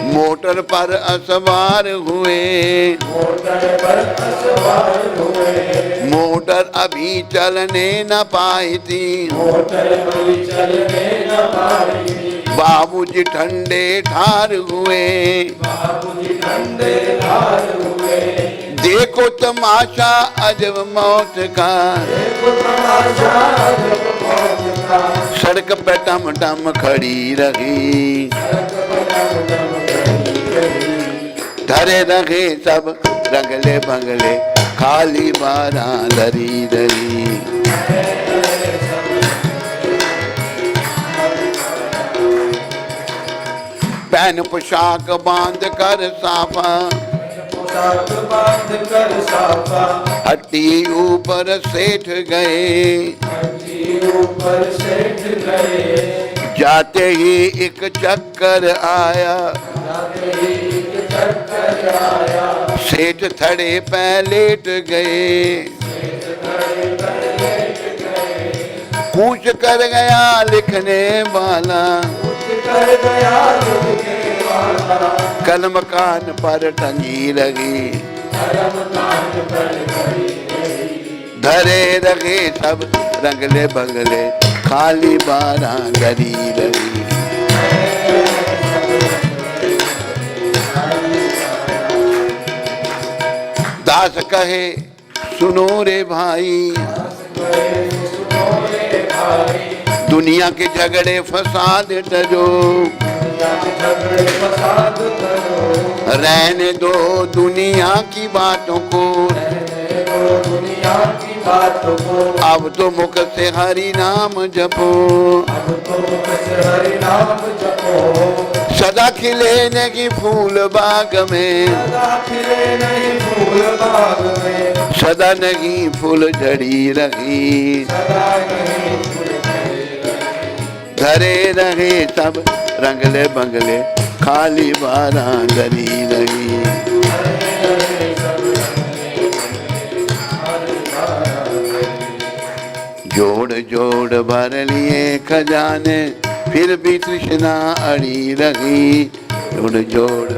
मोटर पर असवार हुए। मोटर अभी चलने न पाई थी। बाबूजी ठंडे ठार हुए। देखो तमाशा अजब मौत का। सड़क पे टम टम खड़ी रही। धरे रहे सब रंगले बंगले खाली बारादरी रही। पैन पोशाक बांध कर साफा। हट्टी ऊपर सेठ गए। जाते ही एक चक्कर आया। सेठ थड़े पे लेट गए। कूच कर गया लिखने वाला। कलम कान पर टंगी लगी। धरे रगे सब रंगले बंगले खाली बारादरी लगी। दास कहे सुनो रे भाई। दुनिया के झगड़े फसाद टजो। रहने दो दुनिया की बातों को। अब तो मुख से हरि नाम जपो। सदा खिले नहीं फूल बाग में। सदा नहीं फूल झड़ी रही। धरे रहे सब रंगले बंगले खाली बारादरी रही। जोड़ जोड़ भर लिए खजाने फिर भी तृष्णा अड़ी रही। जोड़ जोड़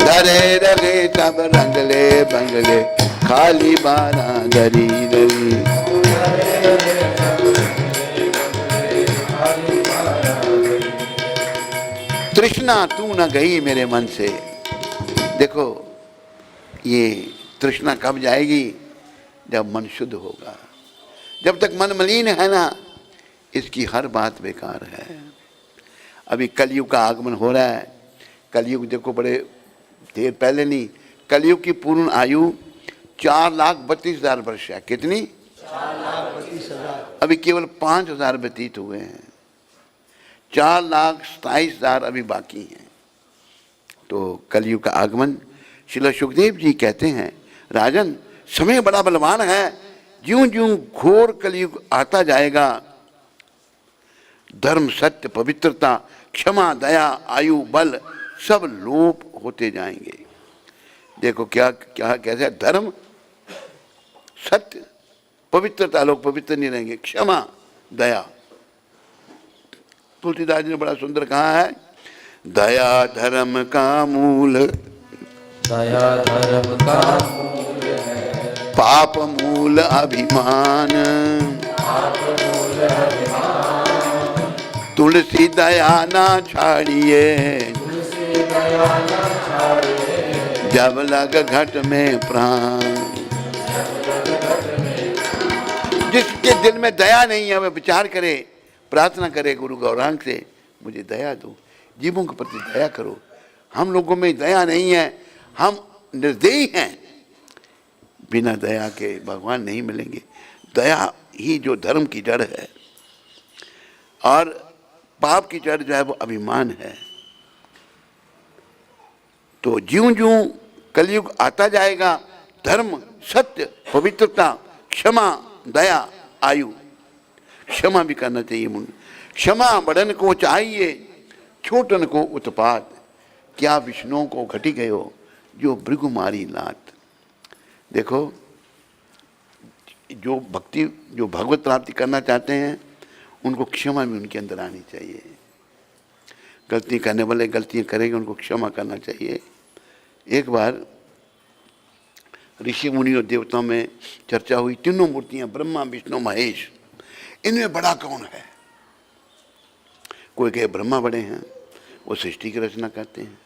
धरे रहे सब रंगले बंगले खाली बारादरी रही। तृष्णा तू न गई मेरे मन से। देखो ये तृष्णा कब जाएगी? जब मन शुद्ध होगा। जब तक मन मलिन है ना, इसकी हर बात बेकार है। अभी कलयुग का आगमन हो रहा है। कलयुग देखो बड़े देर पहले नहीं, कलयुग की पूर्ण आयु 4,32,000 वर्ष है। कितनी? 4,32,000। अभी केवल 5,000 व्यतीत हुए हैं। 4,27,000 अभी बाकी हैं। तो कलयुग का आगमन, श्रील सुखदेव जी कहते हैं राजन समय बड़ा बलवान है। ज्यों ज्यों घोर कलयुग आता जाएगा, धर्म सत्य पवित्रता क्षमा दया आयु बल सब लोप होते जाएंगे। देखो क्या क्या कैसे धर्म सत्य पवित्रता, लोग पवित्र नहीं रहेंगे। क्षमा दया, तुलसीदास जी ने बड़ा सुंदर कहा है, दया धर्म का मूल दया धर्म का मूल है। पाप मूल अभिमान, पाप मूल अभिमान, तुलसी दया ना छाड़िए, तुलसी दया न छाड़िए। जब लग घट में प्राण। जिसके दिल में दया नहीं है वह विचार करे, प्रार्थना करे गुरु गौरांग से, मुझे दया दो, जीवों के प्रति दया करो। हम लोगों में दया नहीं है, हम निर्दयी हैं। बिना दया के भगवान नहीं मिलेंगे। दया ही जो धर्म की जड़ है, और पाप की जड़ जो है वो अभिमान है। तो ज्यों ज्यों कलयुग आता जाएगा, धर्म, सत्य, पवित्रता, क्षमा, दया, आयु, क्षमा भी करना चाहिए मुनि। क्षमा बड़न को चाहिए, छोटन को उत्पात, क्या विष्णु को घटी गयो, जो भृगु मारी लात। देखो, जो भक्ति, जो भगवत प्राप्ति करना चाहते हैं, उनको क्षमा भी उनके अंदर आनी चाहिए। गलती करने वाले गलतियां करेंगे, उनको क्षमा करना चाहिए। एक बार ऋषि मुनि और देवताओं में चर्चा हुई, तीनों मूर्तियां, ब्रह्मा विष्णु महेश, इनमें बड़ा कौन है? कोई कहे ब्रह्मा बड़े हैं, वो सृष्टि की रचना करते हैं।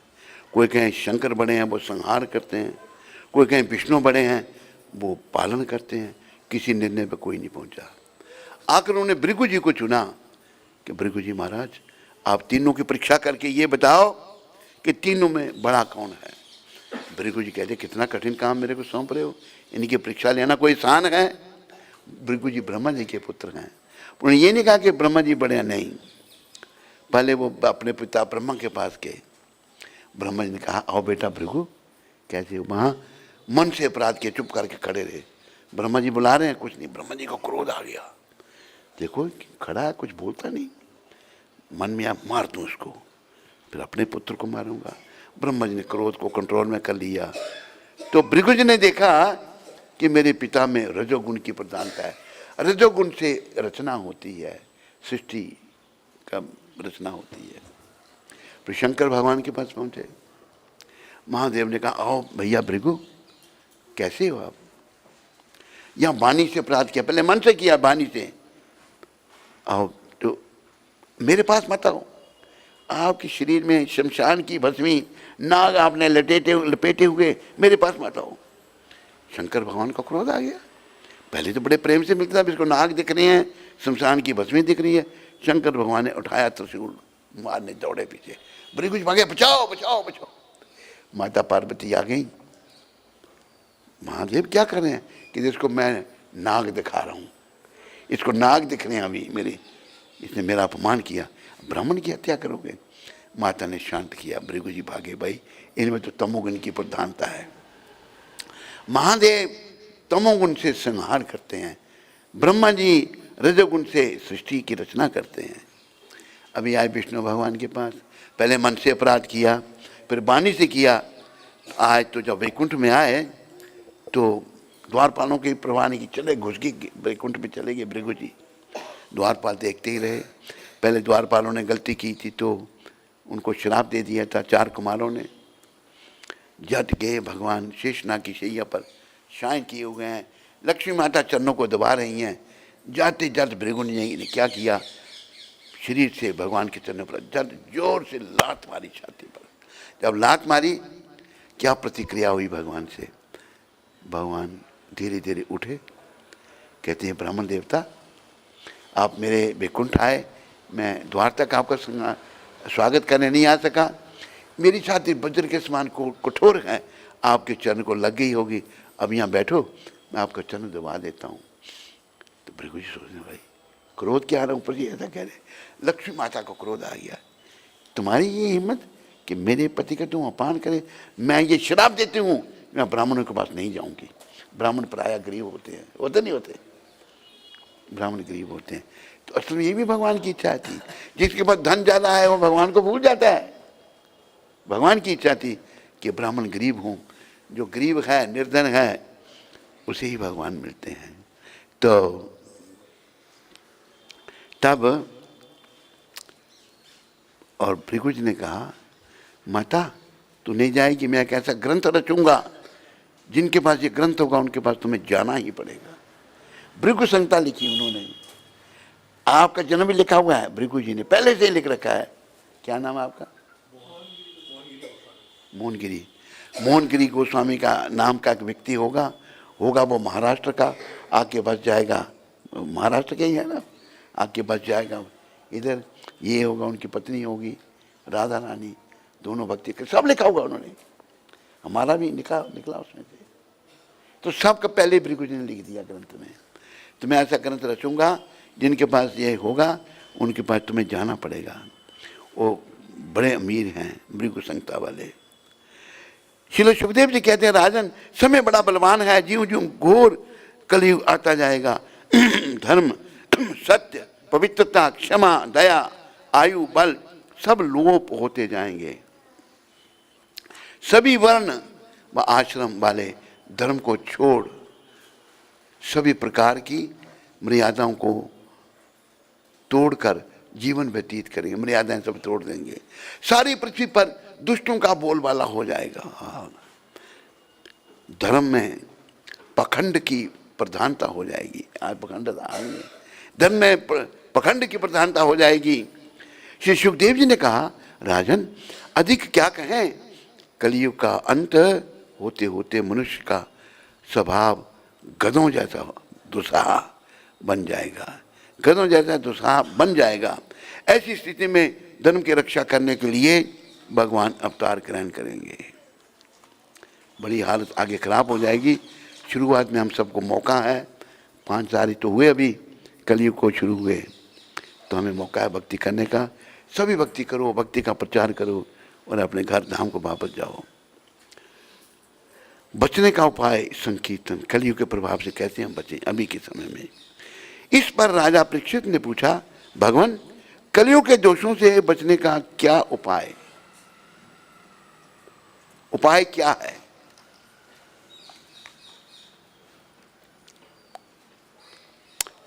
कोई कहे शंकर बड़े हैं, वो संहार करते हैं। कोई कहे विष्णु बड़े हैं, वो पालन करते हैं। किसी निर्णय पर कोई नहीं पहुंचा। आकर उन्होंने भृगु जी को चुना कि भृगु जी महाराज, आप तीनों की परीक्षा करके ये बताओ कि तीनों में बड़ा कौन है। भृगु जी कहते, कितना कठिन काम मेरे को सौंप रहे हो, इनकी परीक्षा लेना कोई आसान है? भृगु जी ब्रह्मा जी के पुत्र हैं। उन्होंने ये नहीं कहा कि ब्रह्मा जी बड़े हैं, नहीं। पहले वो अपने पिता ब्रह्मा के पास गए। ब्रह्मा जी ने कहा, आओ बेटा भृगु। कैसे? वहाँ मन से अपराध किए, चुप करके खड़े रहे। ब्रह्मा जी बुला रहे हैं, कुछ नहीं। ब्रह्मा जी को क्रोध आ गया, देखो खड़ा है, कुछ बोलता नहीं। मन में आप मार दूं उसको, फिर अपने पुत्र को मारूंगा। ब्रह्मा जी ने क्रोध को कंट्रोल में कर लिया। तो भृगु जी ने देखा कि मेरे पिता में रजोगुण की प्रधानता है, रजोगुण से रचना होती है, सृष्टि का रचना होती है। फिर शंकर भगवान के पास पहुंचे। महादेव ने कहा, आओ भैया भृगु, कैसे हो आप? यहाँ वाणी से अपराध किया, पहले मन से किया, वाणी से। आओ, तो मेरे पास मत आओ। आपके शरीर में शमशान की भस्मी नाग आपने लपेटे हुए, मेरे पास मत आओ। शंकर भगवान का क्रोध आ गया। पहले तो बड़े प्रेम से मिलता था, इसको नाग दिख रहे हैं, शमशान की भस्मी दिख रही है। शंकर भगवान ने उठाया त्रिशूल, मारने दौड़े पीछे। भृगु जी भागे, बचाओ बचाओ बचाओ। माता पार्वती आ गई। महादेव क्या कर रहे हैं? कि इसको मैं नाग दिखा रहा हूँ, इसको नाग दिख रहे हैं अभी मेरे, इसने मेरा अपमान किया, ब्राह्मण की हत्या करोगे? माता ने शांत किया। भृगु जी भागे, भाई इनमें तो तमोगुण की प्रधानता है। महादेव तमोगुण से संहार करते हैं, ब्रह्मा जी रजोगुण से सृष्टि की रचना करते हैं। अभी आए विष्णु भगवान के पास, पहले मन से अपराध किया, फिर वाणी से किया। आज तो जब वैकुंठ में आए तो द्वारपालों की परवाह नहीं की, चले घुस गए वैकुंठ में, चले गए भृगु जी। द्वारपाल देखते ही रहे। पहले द्वारपालों ने गलती की थी तो उनको श्राप दे दिया था 4 कुमारों ने। जट गए भगवान शेषनाग की शैया पर शायन किए हुए हैं, लक्ष्मी माता चरणों को दबा रही हैं। जाते जट भृगु ने क्या किया, शरीर से भगवान के चरणों पर जट जोर से लात मारी छाती पर। जब लात मारी, क्या प्रतिक्रिया हुई भगवान से? भगवान धीरे धीरे उठे, कहते हैं, ब्राह्मण देवता, आप मेरे वैकुंठ आए, मैं द्वार तक आपका स्वागत करने नहीं आ सका। मेरी छाती वज्र के समान को कठोर है, आपके चरण को लग गई होगी। अब यहाँ बैठो, मैं आपका चरण दबा देता हूँ। तो भृगु जी सोचने, भाई क्रोध क्या आ रहा, ऊपर जी ऐसा कह रहे। लक्ष्मी माता को क्रोध आ गया, तुम्हारी ये हिम्मत कि मेरे पति का तुम अपमान करे, मैं ये श्राप देती हूँ, मैं ब्राह्मणों के पास नहीं जाऊँगी। ब्राह्मण प्रायः गरीब होते हैं, होते नहीं होते? ब्राह्मण गरीब होते हैं। तो असल में ये भी भगवान की इच्छा थी। जिसके पास धन ज़्यादा है वो भगवान को भूल जाता है। भगवान की इच्छा थी कि ब्राह्मण गरीब हों, जो गरीब है, निर्धन है, उसे ही भगवान मिलते हैं। तो तब और भृगु जी ने कहा, माता तू नहीं जाएगी, मैं एक ऐसा ग्रंथ रचूंगा, जिनके पास ये ग्रंथ होगा उनके पास तुम्हें जाना ही पड़ेगा। भृगु संहिता लिखी उन्होंने, आपका जन्म भी लिखा हुआ है, भृगु जी ने पहले से ही लिख रखा है। क्या नाम है आपका? मोहनगिरी। मोहनगिरी गोस्वामी का नाम का एक व्यक्ति होगा वो महाराष्ट्र का, आके बस जाएगा, महाराष्ट्र के ही है ना, आके बस जाएगा इधर। ये होगा, उनकी पत्नी होगी राधा रानी, दोनों भक्ति कर, सब लिखा हुआ उन्होंने, हमारा भी निकला उसमें से। तो सबका पहले भृगु जी ने लिख दिया ग्रंथ में, तो मैं ऐसा ग्रंथ रचूंगा जिनके पास ये होगा उनके पास तुम्हें जाना पड़ेगा। वो बड़े अमीर हैं भृगु संहिता वाले। श्री सुखदेव जी कहते हैं, राजन समय बड़ा बलवान है, ज्यों ज्यों घोर कलयुग आता जाएगा, धर्म, सत्य, पवित्रता, क्षमा, दया, आयु, बल सब लोप होते जाएंगे। सभी वर्ण व आश्रम वाले धर्म को छोड़ सभी प्रकार की मर्यादाओं को तोड़कर जीवन व्यतीत करेंगे, मर्यादाएं सब तोड़ देंगे। सारी पृथ्वी पर दुष्टों का बोलबाला हो जाएगा। धर्म में पखंड की प्रधानता हो जाएगी। आज पखंड आएंगे, धर्म में पखंड की प्रधानता हो जाएगी। श्री सुखदेव जी ने कहा, राजन अधिक क्या कहें, कलयुग का अंत होते होते मनुष्य का स्वभाव गधों जैसा दुस्साह बन जाएगा, गधों जैसा दुस्साह बन जाएगा। ऐसी स्थिति में धर्म की रक्षा करने के लिए भगवान अवतार ग्रहण करेंगे। बड़ी हालत आगे खराब हो जाएगी। शुरुआत में हम सबको मौका है, 5 साल तो हुए अभी कलयुग को शुरू हुए, तो हमें मौका है भक्ति करने का। सभी भक्ति करो, भक्ति का प्रचार करो और अपने घर धाम को वापस जाओ। बचने का उपाय संकीर्तन, कलयुग के प्रभाव से कैसे हम बचें अभी के समय में। इस पर राजा परीक्षित ने पूछा, भगवान कलयुग के दोषों से बचने का क्या उपाय क्या है?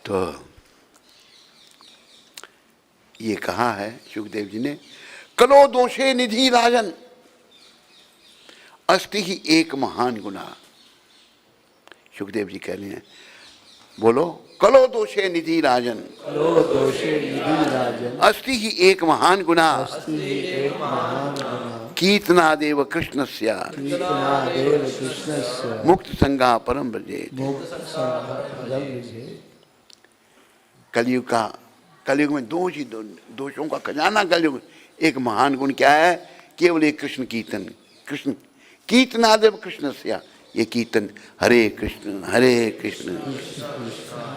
तो ये कहा है सुखदेव जी ने, कलो दोषे निधि राजन अस्ति ही एक महान गुना। सुखदेव जी कह रहे हैं, बोलो, कलो दोषे निधि राजन, कलो दोषे निधि राजन, अस्ति ही एक महान गुना, अस्ति ही एक महान गुना, कीर्तनादेव कृष्णस्य, कीर्तनादेव कृष्णस्य, मुक्त संगा परम ब्रजेत। मुक्त संगा परम ब्रजेत। कलयुग में दोषों का खजाना कलयुग। एक महान गुण क्या है? केवल एक कृष्ण कीर्तन, कृष्ण कीर्तनादेव कृष्णस्य, ये कीर्तन हरे कृष्ण हरे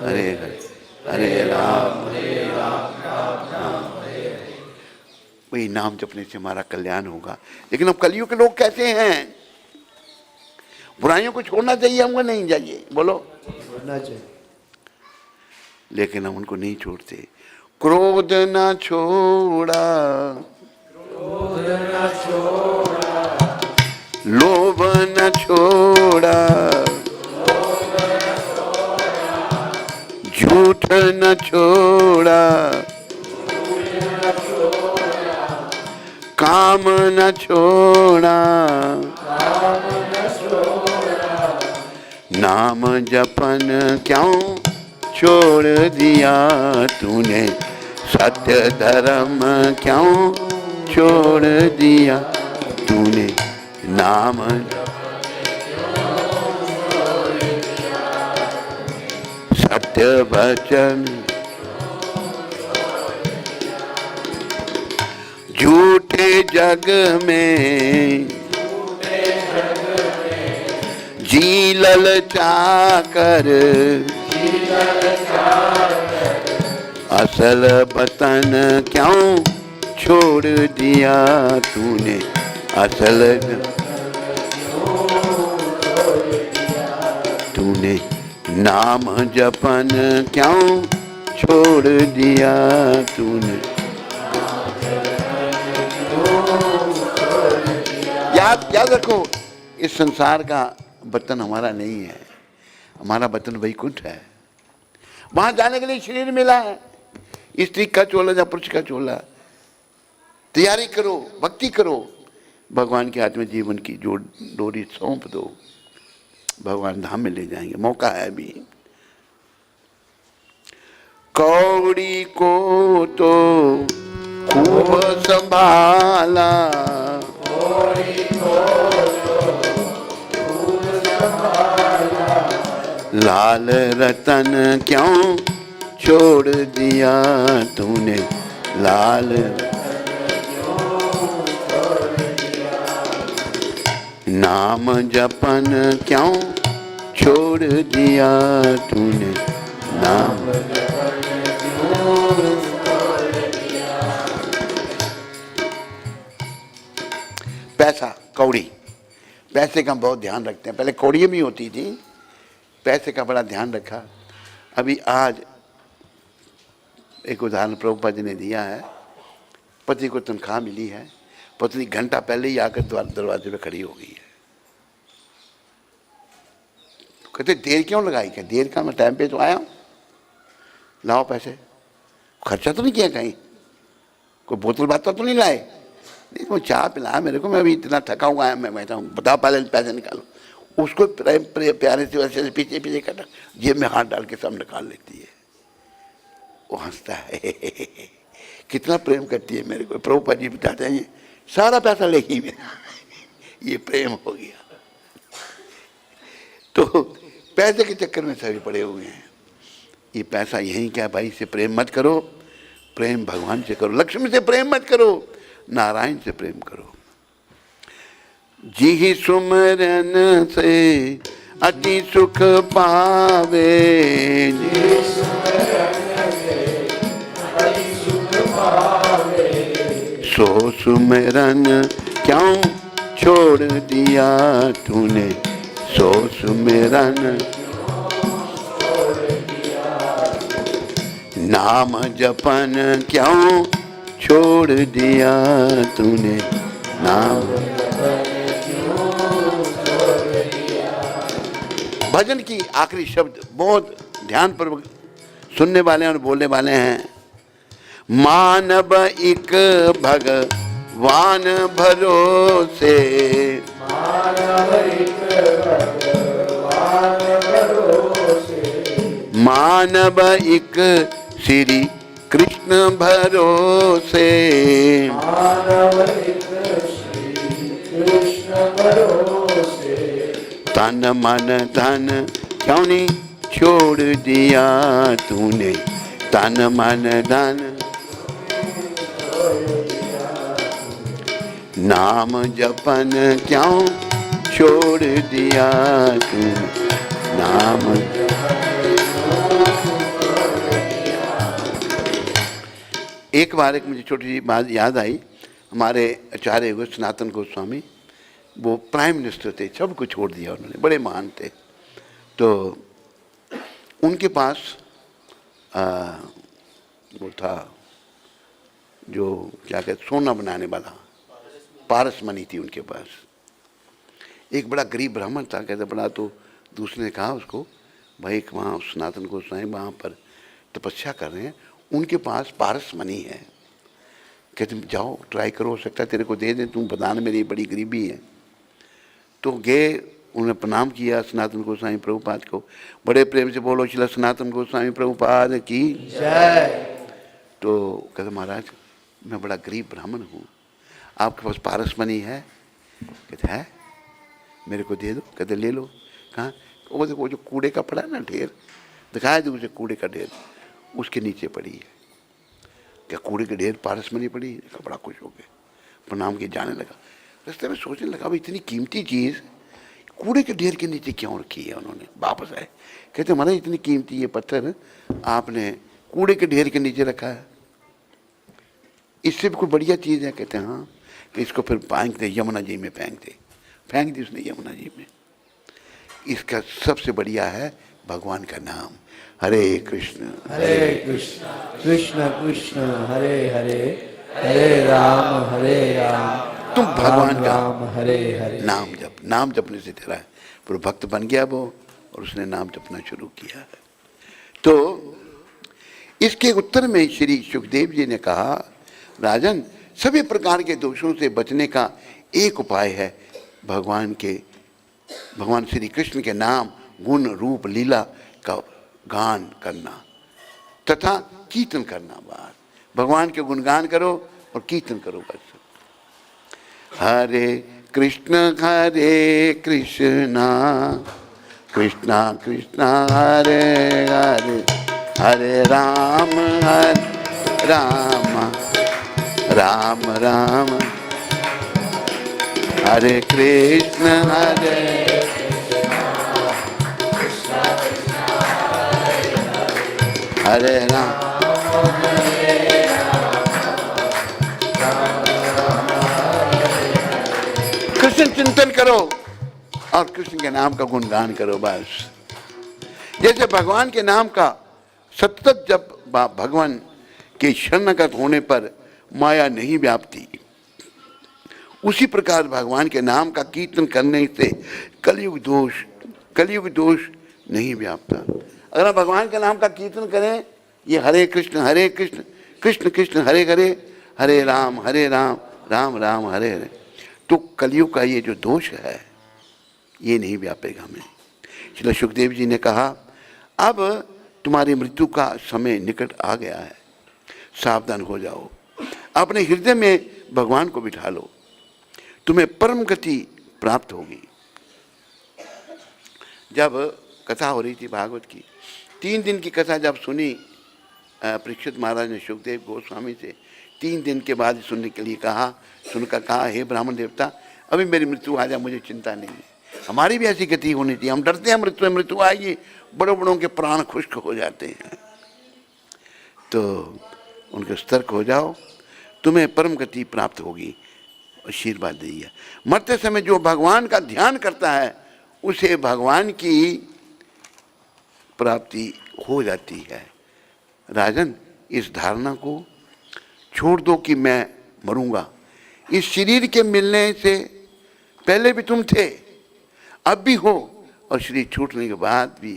हरे हरे राम वही नाम जपने से हमारा कल्याण होगा। लेकिन अब कलयुग के लोग कैसे हैं? बुराइयों को छोड़ना चाहिए हमको, नहीं चाहिए, बोलो छोड़ना चाहिए, लेकिन हम उनको नहीं छोड़ते। क्रोध न छोड़ा, लोभ न छोड़ा, झूठ न छोड़ा, काम न छोड़ा, नाम जपन क्यों छोड़ दिया तूने, सत्य धर्म क्यों छोड़ दिया तूने, नाम सत्य वचन झूठे जग में जी ललचा कर, असल वतन क्यों छोड़ दिया तूने, असल तूने नाम जपन क्यों छोड़ दिया तूने। याद रखो, इस संसार का वतन हमारा नहीं है, हमारा वतन वैकुंठ है। वहां जाने के लिए शरीर मिला है, स्त्री का चोला या पुरुष का चोला। तैयारी करो, भक्ति करो, भगवान के हाथ में जीवन की जो डोरी सौंप दो, भगवान धाम में ले जाएंगे। मौका है अभी। कौड़ी को तो खूब संभाला, लाल रतन क्यों छोड़ दिया तूने, लाल नाम जपन क्यों छोड़ दिया तूने, नाम पैसा कौड़ी, पैसे का बहुत ध्यान रखते हैं। पहले कौड़ी भी होती थी, पैसे का बड़ा ध्यान रखा। अभी आज एक उदाहरण प्रभुपाद जी ने दिया है। पति को तनख्वाह मिली है, पत्नी घंटा पहले ही आकर दरवाजे पे खड़ी हो गई है। कहते देर क्यों लगाई? क्या देर का, मैं टाइम पे तो आया हूँ, लाओ पैसे। खर्चा तो नहीं किया कहीं, कोई बोतल बातल तो नहीं लाए? नहीं, वो चाय पिलाया मेरे को, मैं अभी इतना थका हुआ है, मैं बैठा हूँ, बताओ पहले पैसे निकालो। उसको प्यारे से वैसे पीछे पीछे करना, जेब में हाथ डाल के सब निकाल लेती है। वो हंसता है कितना प्रेम करती है मेरे को। प्रभुपाद जी बताते हैं सारा पैसा लेगी मेरा, ये प्रेम हो गया। तो पैसे के चक्कर में सभी पड़े हुए हैं। ये पैसा यही क्या भाई, इससे प्रेम मत करो, प्रेम भगवान से करो। लक्ष्मी से प्रेम मत करो, नारायण से प्रेम करो। जी सुमरन से अति सुख पावे, जी सो सुमरन क्यों छोड़ दिया तूने, सो सुमरन नाम जपन क्यों छोड़ दिया तूने, नाम भजन की आखिरी शब्द बहुत ध्यानपूर्वक सुनने वाले और बोलने वाले हैं। मानव एक भगवान भरोसे, मानव एक श्री कृष्ण भरोसे, तन मन धन क्यों नहीं छोड़ दिया तूने, तन मन धन नाम जपन क्यों छोड़ दिया तूने, नाम। एक बार एक मुझे छोटी सी बात याद आई। हमारे आचार्य सनातन गोस्वामी, वो प्राइम मिनिस्टर थे, सब कुछ छोड़ दिया उन्होंने, बड़े महान थे। तो उनके पास वो था जो क्या कहते सोना बनाने वाला, पारस मणि थी उनके पास। एक बड़ा गरीब ब्राह्मण था, कहते बड़ा, तो दूसरे ने कहा उसको, भाई वहाँ सनातन गोस्वामी वहाँ पर तपस्या कर रहे हैं, उनके पास पारस मणि है, कहते जाओ ट्राई करो, हो सकता है तेरे को दे दें, तुम बताना मेरी बड़ी गरीबी है। तो गए, उन्होंने प्रणाम किया सनातन गोस्वामी प्रभुपाद को, बड़े प्रेम से बोलो श्री सनातन गोस्वामी प्रभुपाद की जय। तो कहते महाराज मैं बड़ा गरीब ब्राह्मण हूँ, आपके पास पारस मणि है? कहते है, मेरे को दे दो। कहते ले लो। कहाँ? वो देखो जो कूड़े का पड़ा है ना ढेर, दिखाया दो उसे कूड़े का ढेर, उसके नीचे पड़ी है। क्या कूड़े के ढेर पारस मणि पड़ी? देखा, बड़ा खुश हो गया, प्रणाम किए, जाने लगा। रास्ते में सोचने लगा भाई इतनी कीमती चीज़ कूड़े के ढेर के नीचे क्यों रखी है? उन्होंने वापस आए, कहते महाराज इतनी कीमती ये पत्थर आपने कूड़े के ढेर के नीचे रखा है, इससे भी कोई बढ़िया चीज़ है? कहते हैं हाँ। कि इसको फिर फेंक दे, यमुना जी में फेंक दे। फेंक दी उसने यमुना जी में। इसका सबसे बढ़िया है भगवान का नाम, हरे कृष्ण कृष्ण कृष्ण हरे हरे, हरे राम तुम भगवान का राम हरे हरे नाम जप। नाम जपने से तेरा पूरा भक्त बन गया वो, और उसने नाम जपना शुरू किया है। तो इसके उत्तर में श्री सुखदेव जी ने कहा, राजन सभी प्रकार के दोषों से बचने का एक उपाय है भगवान श्री कृष्ण के नाम, गुण, रूप, लीला का गान करना तथा कीर्तन करना। बात भगवान के गुणगान करो और कीर्तन करो बस। हरे कृष्ण कृष्ण कृष्ण हरे हरे, हरे राम राम राम हरे कृष्ण हरे राम। कृष्ण चिंतन करो और कृष्ण के नाम का गुणगान करो बस। जैसे भगवान के नाम का सतत जब भगवान के शरणगत होने पर माया नहीं व्यापती, उसी प्रकार भगवान के नाम का कीर्तन करने से कलयुग दोष नहीं व्यापता। अगर आप भगवान के नाम का कीर्तन करें, ये हरे कृष्ण कृष्ण कृष्ण हरे हरे, हरे राम राम राम हरे हरे, तो कलयुग का ये जो दोष है ये नहीं व्यापेगा हमें। श्री सुखदेव जी ने कहा, अब तुम्हारी मृत्यु का समय निकट आ गया है, सावधान हो जाओ, अपने हृदय में भगवान को बिठा लो, तुम्हें परम गति प्राप्त होगी। जब कथा हो रही थी भागवत की, 3 दिन की कथा जब सुनी परीक्षित महाराज ने सुखदेव गोस्वामी से, 3 दिन के बाद सुनने के लिए कहा, सुनकर कहा, हे ब्राह्मण देवता, अभी मेरी मृत्यु आ जाए, मुझे चिंता नहीं है। हमारी भी ऐसी गति होनी चाहिए। हम डरते हैं मृत्यु आएगी, बड़ों के प्राण खुश्क हो जाते हैं। तो उनके सतर्क हो जाओ, तुम्हें परम गति प्राप्त होगी, आशीर्वाद दिया। मरते समय जो भगवान का ध्यान करता है उसे भगवान की प्राप्ति हो जाती है। राजन, इस धारणा को छोड़ दो कि मैं मरूंगा। इस शरीर के मिलने से पहले भी तुम थे, अब भी हो, और शरीर छूटने के बाद भी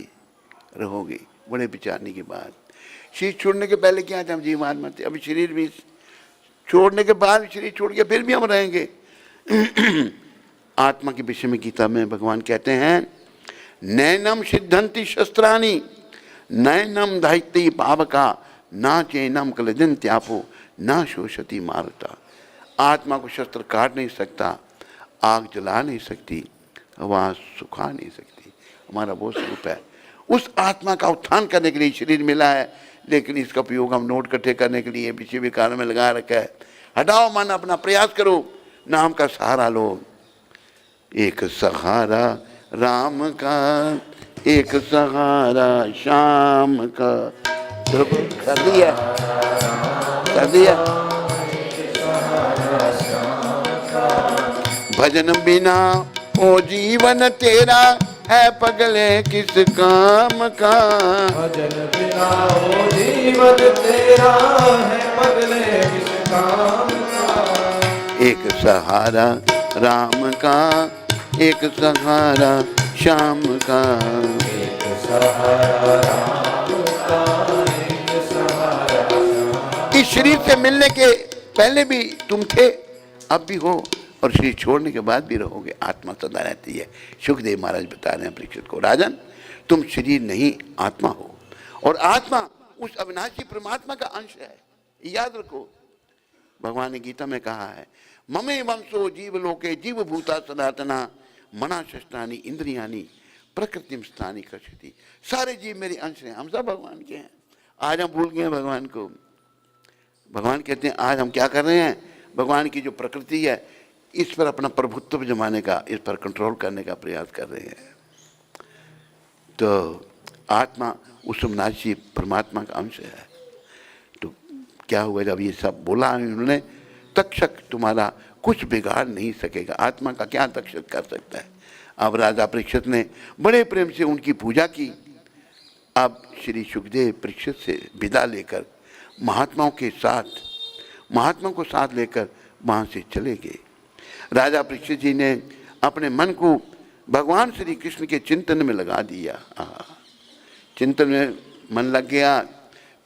रहोगे। बड़े विचारने के बाद, शरीर छोड़ने के पहले क्या था, हम जीवात्मा थे, अभी शरीर भी छोड़ने के बाद शरीर छोड़ के फिर भी हम रहेंगे। आत्मा के विषय में गीता में भगवान कहते हैं, नैनम सिद्धंति शस्त्राणि नैनम दायित्व पावका ना चैनम कलजन त्यापो ना शोषति मारता। आत्मा को शस्त्र काट नहीं सकता, आग जला नहीं सकती, हवा सुखा नहीं सकती। हमारा वो स्वरूप है। उस आत्मा का उत्थान करने के लिए शरीर मिला है, लेकिन इसका उपयोग हम नोट इकट्ठे करने के लिए विषय विकार में लगा रखा है। हटाओ मन, अपना प्रयास करो, नाम का सहारा लो। एक सहारा राम का, एक सहारा शाम का। कर दिया भजन बिना ओ जीवन तेरा है पगले किस काम का। भजन बिना ओ जीवन तेरा है पगले किस काम का। एक सहारा राम का, एक सहारा श्याम का। एक सहारा राम का, एक सहारा श्याम। इस शरीर से मिलने के पहले भी तुम थे, अब भी हो, और शरीर छोड़ने के बाद भी रहोगे। आत्मा सदा रहती है। सुखदेव महाराज बता रहे हैं परीक्षित को, राजन तुम शरीर नहीं आत्मा हो, और आत्मा उस अविनाशी परमात्मा का अंश है। याद रखो, भगवान ने गीता में कहा है, ममे वंशो जीव लोके जीव भूता सनातना मना शस्त्राणी इंद्रियानी प्रकृतिम स्थानी कक्षति। सारे जीव मेरे अंश हैं, हम सब भगवान के हैं। आज हम भूल गए हैं भगवान को। भगवान कहते हैं आज हम क्या कर रहे हैं, भगवान की जो प्रकृति है इस पर अपना प्रभुत्व जमाने का, इस पर कंट्रोल करने का प्रयास कर रहे हैं। तो आत्मा उस अविनाशी परमात्मा का अंश है। तो क्या हुआ, जब ये सब बोला उन्होंने, तक्षक तुम्हारा कुछ बिगाड़ नहीं सकेगा। आत्मा का क्या तक्षक कर सकता है। अब राजा परीक्षित ने बड़े प्रेम से उनकी पूजा की। अब श्री सुखदेव परीक्षित से विदा लेकर महात्माओं को साथ लेकर वहाँ से चले गए। राजा परीक्षित जी ने अपने मन को भगवान श्री कृष्ण के चिंतन में लगा दिया। चिंतन में मन लग गया,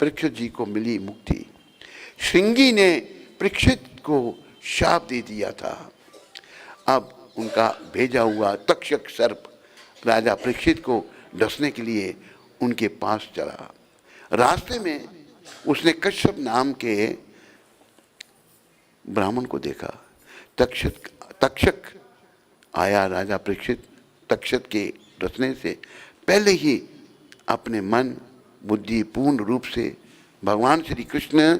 परीक्षित जी को मिली मुक्ति। श्रृंगी ने परीक्षित को शाप दे दिया था, अब उनका भेजा हुआ तक्षक सर्प राजा परीक्षित को डसने के लिए उनके पास चला। रास्ते में उसने कश्यप नाम के ब्राह्मण को देखा। तक्षक आया। राजा परीक्षित तक्षक के डसने से पहले ही अपने मन बुद्धि पूर्ण रूप से भगवान श्री कृष्ण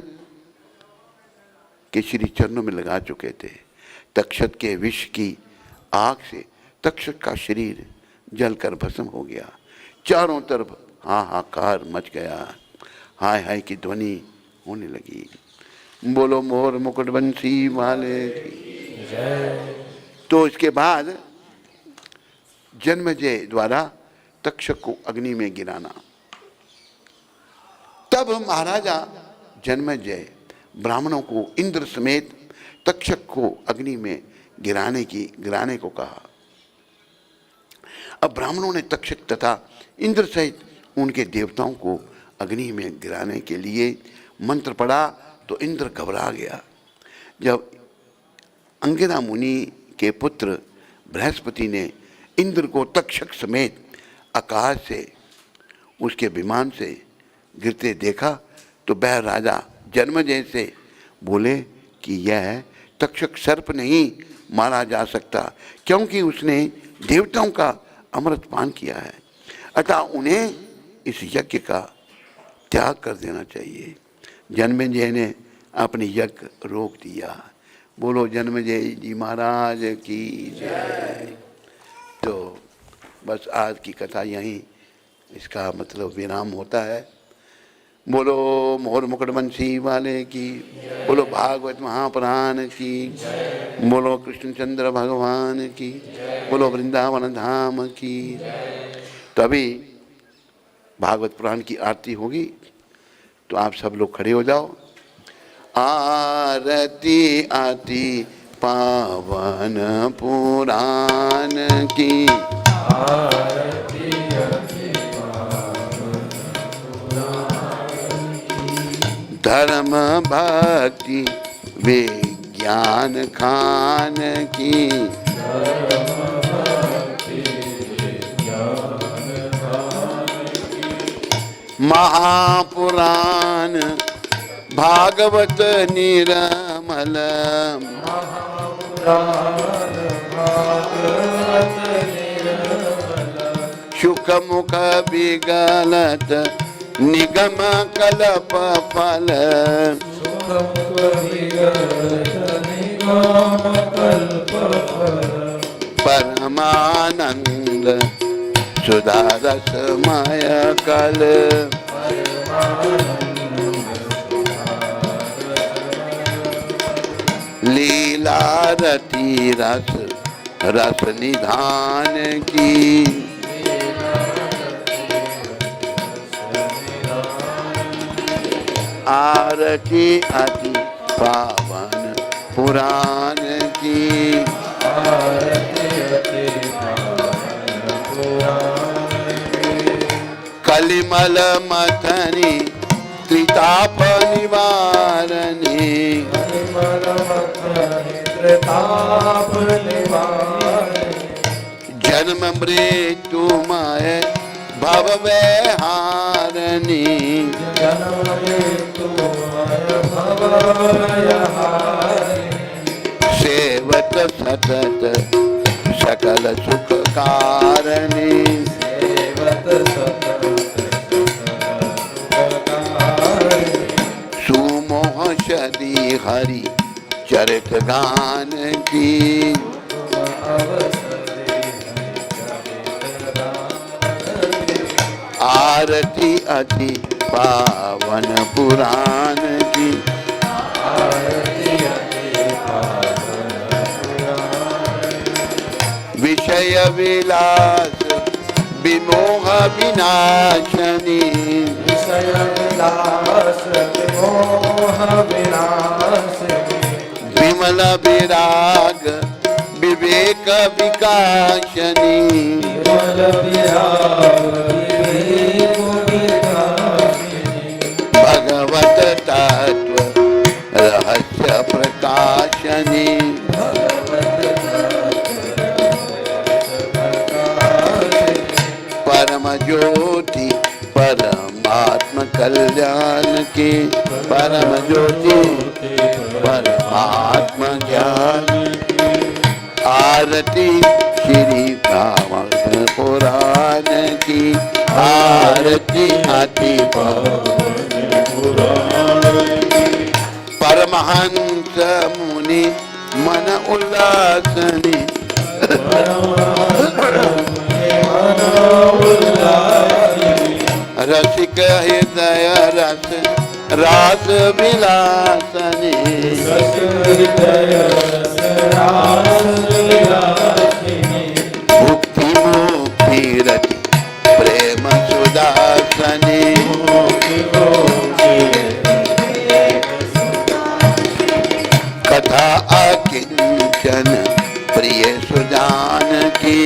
के श्री चरणों में लगा चुके थे। तक्षक के विष की आग से तक्षक का शरीर जलकर भस्म हो गया। चारों तरफ हाहाकार मच गया। हाय हाय की ध्वनि होने लगी। बोलो मोर मुकुट बंसी वाले की जय। तो इसके बाद जन्मेजय द्वारा तक्षक को अग्नि में गिराना। तब महाराजा जन्मेजय ब्राह्मणों को इंद्र समेत तक्षक को अग्नि में गिराने को कहा। अब ब्राह्मणों ने तक्षक तथा इंद्र सहित उनके देवताओं को अग्नि में गिराने के लिए मंत्र पढ़ा तो इंद्र घबरा गया। जब अंगिरा मुनि के पुत्र बृहस्पति ने इंद्र को तक्षक समेत आकाश से उसके विमान से गिरते देखा तो वह राजा जन्मेजय से बोले कि यह तक्षक सर्प नहीं मारा जा सकता, क्योंकि उसने देवताओं का अमृत पान किया है, अतः उन्हें इस यज्ञ का त्याग कर देना चाहिए। जन्मेजय ने अपने यज्ञ रोक दिया। बोलो जन्मेजय जी महाराज की जय। तो बस आज की कथा यहीं इसका मतलब विराम होता है। बोलो मोर मुकुट बंसी वाले की, बोलो भागवत महापुराण की, बोलो कृष्णचंद्र भगवान की, बोलो वृंदावन धाम की। तो अभी भागवत पुराण की आरती होगी, तो आप सब लोग खड़े हो जाओ। आरती आती पावन पुराण की, आरती आती पावन पुराण की, धर्म भक्ति विज्ञान खान की, धर्म भक्ति विज्ञान खान की, महापुराण भागवत निरमल, महापुराण भागवत निर्मल, शुक मुख विगलत निगम कल्प फल, सुख विगत निगम कल्प फल, परमानंद सुधा रसमय कल, लीला रति रस रस निधान की, आरती अति पावन पुराण की, आरती अति पावन पुराण की, कलिमल मथनी त्रिताप निवारणी, कलिमल मथनि त्रिताप निवारणी, जन्म मृत्युमय भव वैहारणी, जन्म मृत्युमय भव वैहारिणी, सेवत सतत सकल सुख कारणी, सेवत सतत सुमोह सदी हरि चरित गान की, आरती अति पावन पुराण की, विषय विलास विमोह विनाशनी, विषय विलास विमोह विनाशिनी, विमल विराग विवेक विकासनी, विमल विराग विवेक विकासिनी, भगवत तत्व रहस्य प्रकाशनी, भगवत तत्व कल्याण की परम ज्योति परमात्मा ज्ञान आरती श्री भागवत पुराण की आरती अति पावन पुराण परमहंस मुनि मन उल्लासनी रसिक हृदय रस रास विलासनी मुक्ति मुक्ति रति प्रेम सुदासनी कथा अकिंचन प्रिय सुजान की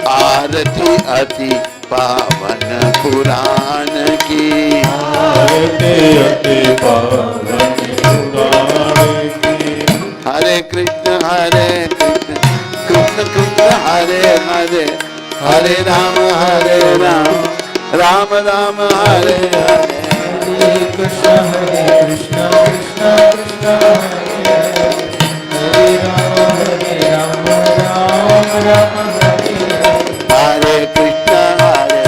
आरती अति पावन पुराण की आरती अति पावन पुराण की हरे कृष्ण कृष्ण कृष्ण हरे हरे हरे राम राम राम हरे हरे हरे कृष्ण कृष्ण कृष्ण हरे हरे राम राम राम हरे हरे कृष्ण हरे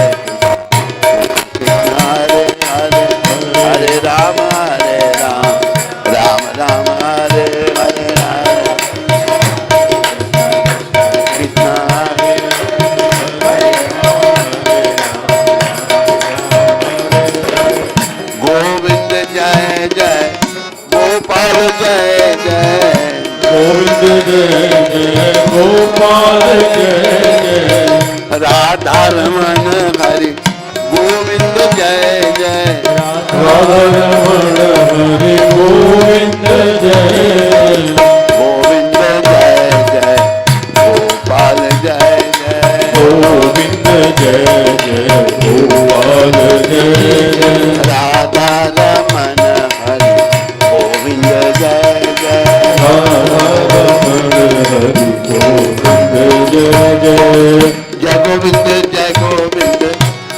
हरे हरे राम राम राम हरे हरे कृष्ण गोविंद जय जय गोपाल जय जय गोविंद जय जय गोपाल जय जय राधा रमन हरि गोविंद जय जय राधा रमण हरि गोविंद जय गोविंद जय जय गोपाल जय जय गोविंद जय जय गोपाल जय जय राधा रमन हरि गोविंद जय जय राधा रमण हरि गोविंद जय जय जय गोविंद जय गोविंद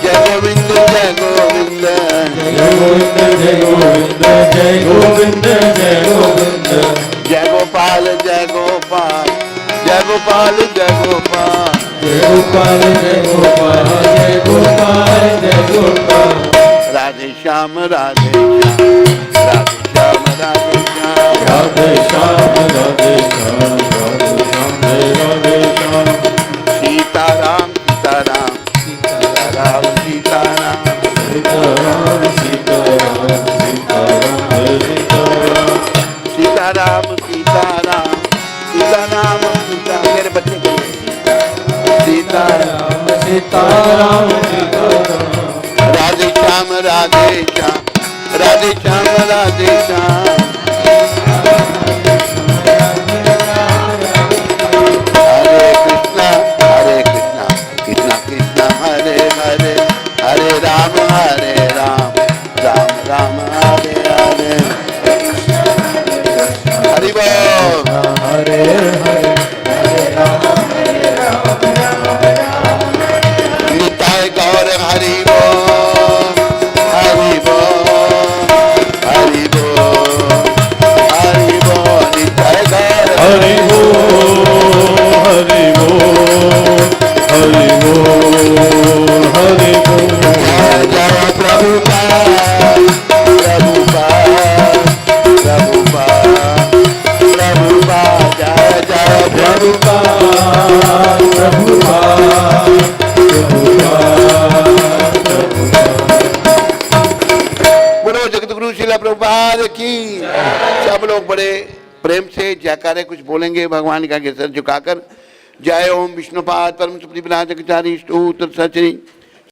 जय गोविंद जय गोविंद जय गोविंद जय गोविंद जय गोविंद जय गोविंद जय गोपाल जय गोपाल जय गोपाल जय गोपाल जय गोपाल जय गोपाल जय गोपाल जय गोपाल राधे श्याम राधे श्याम राधे श्याम राधे श्याम राधे श्याम राधे श्याम राधे श्याम राधे श्याम सीताराम सीताराम सीताराम सीताराम सीताराम सीताराम सीताराम सीताराम सीताराम सीताराम सीताराम सीता मेरे बच्चे को सीताराम सीताराम सीताराम राधे श्याम राधे श्याम राधे श्याम राधे श्याम हरे कृष्णा कृष्ण कृष्ण हरे हरे हरे राम राम राम हरे हरे हरि बोल हरे हरे हरे राम निताय गौर हरि बोल हरि बोल हरि बोल हरि बोल निताय गौर हरि बोल हरि बोल हरि बोल हरि बोल जय जय प्रभुपाद प्रभुपाद जय जय प्रभुपाद प्रभुपाद बोलो जगतगुरु श्रील प्रभुपाद की। सब लोग बड़े प्रेम से जयकारे कुछ बोलेंगे भगवान का सर झुकाकर। जय ओम विष्णुपाद परम सुप्रीम जगचारी स्तोत्र सचरी